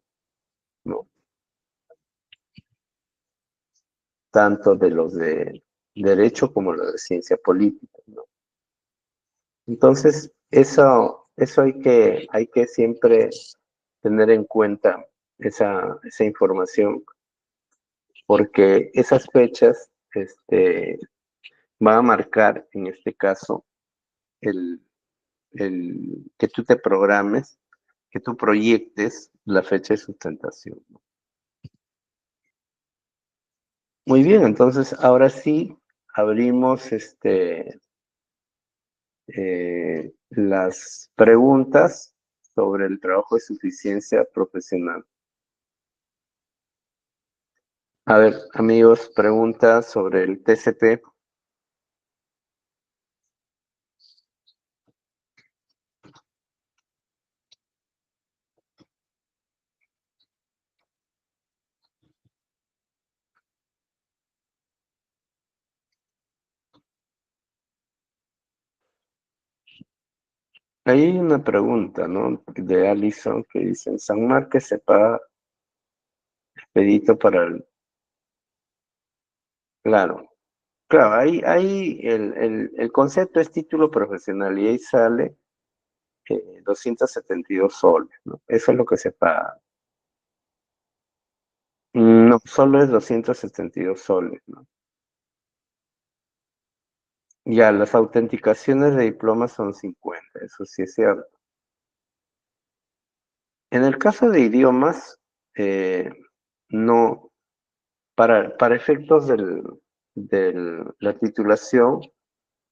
Speaker 2: ¿no? Tanto de los de Derecho como los de Ciencia Política, ¿no? Entonces, eso hay que siempre tener en cuenta esa información, porque esas fechas van a marcar, en este caso, el que tú te programes, que tú proyectes la fecha de sustentación. Muy bien, entonces ahora sí abrimos las preguntas sobre el trabajo de suficiencia profesional. A ver, amigos, preguntas sobre el TCP. Ahí hay una pregunta, ¿no? De Alison que dice, en San Márquez se paga expedito para el... Claro, Claro, ahí el concepto es título profesional y ahí sale 272 soles, ¿no? Eso es lo que se paga. No, solo es 272 soles, ¿no? Ya, las autenticaciones de diplomas son 50, eso sí es cierto. En el caso de idiomas, no, para efectos de la titulación,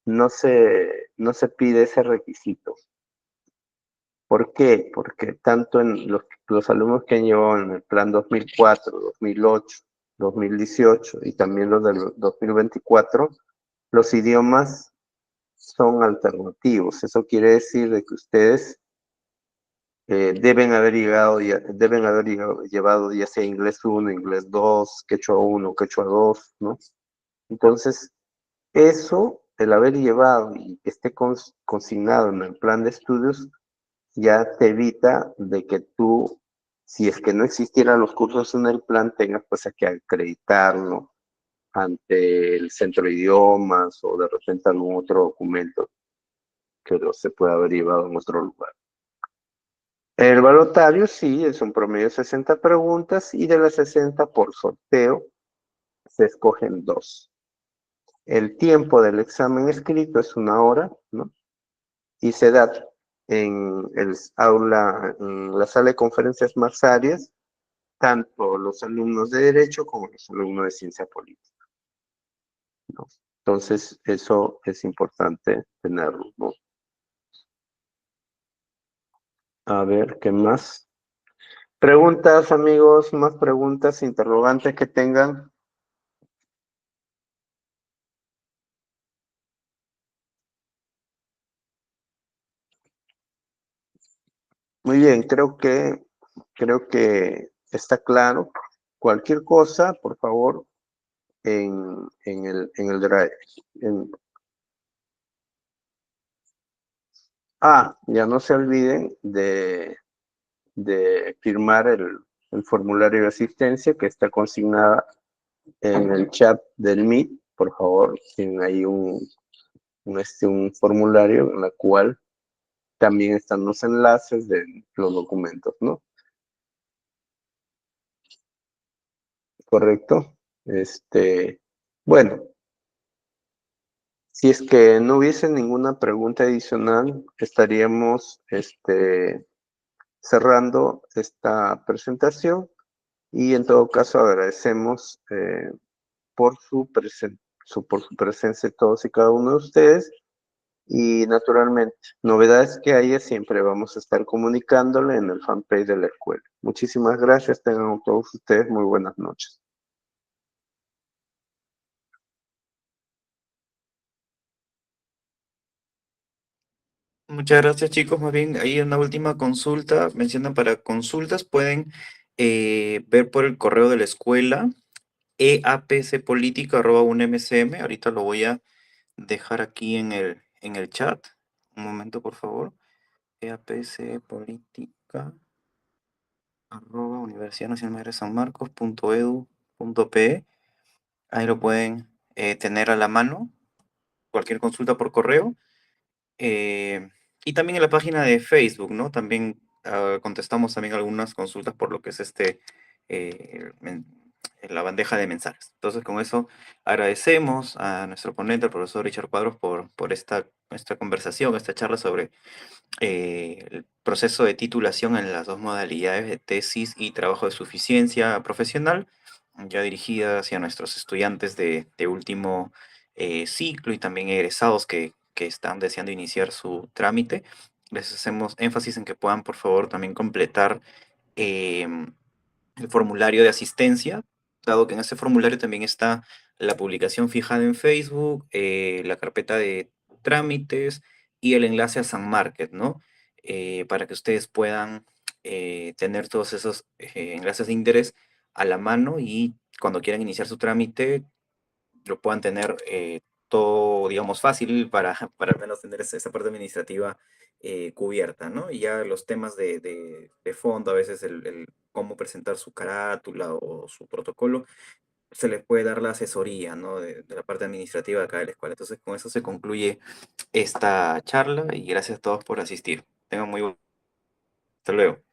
Speaker 2: no se pide ese requisito. ¿Por qué? Porque tanto en los alumnos que han llevado en el plan 2004, 2008, 2018 y también los del 2024, los idiomas son alternativos. Eso quiere decir de que ustedes deben haber llevado ya sea inglés 1, inglés 2, quechua 1, quechua 2, ¿no? Entonces, eso, el haber llevado y que esté consignado en el plan de estudios, ya te evita de que tú, si es que no existieran los cursos en el plan, tengas pues que acreditarlo ante el centro de idiomas o de repente algún otro documento que se pueda haber llevado en otro lugar. El balotario sí, es un promedio de 60 preguntas y de las 60 por sorteo se escogen 2. El tiempo del examen escrito es 1 hora, ¿no? Y se da en la sala de conferencias más áreas, tanto los alumnos de Derecho como los alumnos de Ciencia Política, ¿no? Entonces, eso es importante tenerlo, ¿no? A ver, ¿qué más? Preguntas, amigos, más preguntas, interrogantes que tengan. Muy bien, creo que está claro. Cualquier cosa, por favor, en el Drive. En- ya no se olviden de firmar el formulario de asistencia que está consignada en el chat del Meet. Por favor, tienen ahí un formulario en la cual también están los enlaces de los documentos, ¿no? Correcto. Bueno, si es que no hubiese ninguna pregunta adicional, estaríamos cerrando esta presentación y en todo caso agradecemos por su presencia todos y cada uno de ustedes y naturalmente novedades que haya siempre vamos a estar comunicándole en el fanpage de la escuela. Muchísimas gracias, tengan todos ustedes muy buenas noches.
Speaker 1: Muchas gracias, chicos. Más bien, hay una última consulta. Mencionan para consultas, pueden ver por el correo de la escuela, eapcpolitica@unmcm. Ahorita lo voy a dejar aquí en el chat. Un momento, por favor. eapcpolitica@universidadnacional de San Marcos.edu.pe. Ahí lo pueden tener a la mano. Cualquier consulta por correo. Eh, y también en la página de Facebook, ¿no? También contestamos también algunas consultas por lo que es la bandeja de mensajes. Entonces, con eso agradecemos a nuestro ponente, el profesor Richard Cuadros, por esta conversación, esta charla sobre el proceso de titulación en las dos modalidades de tesis y trabajo de suficiencia profesional, ya dirigida hacia nuestros estudiantes de último ciclo y también egresados que están deseando iniciar su trámite. Les hacemos énfasis en que puedan, por favor, también completar em, el formulario de asistencia, dado que en ese formulario también está la publicación fijada en Facebook, la carpeta de trámites y el enlace a San Market, ¿no? Para que ustedes puedan tener todos esos enlaces de interés a la mano y cuando quieran iniciar su trámite lo puedan tener todo, digamos, fácil para al menos tener esa parte administrativa cubierta, ¿no? Y ya los temas de fondo, a veces el cómo presentar su carátula o su protocolo, se les puede dar la asesoría, ¿no? De la parte administrativa de acá de la escuela. Entonces, con eso se concluye esta charla y gracias a todos por asistir. Tengan muy buen... Hasta luego.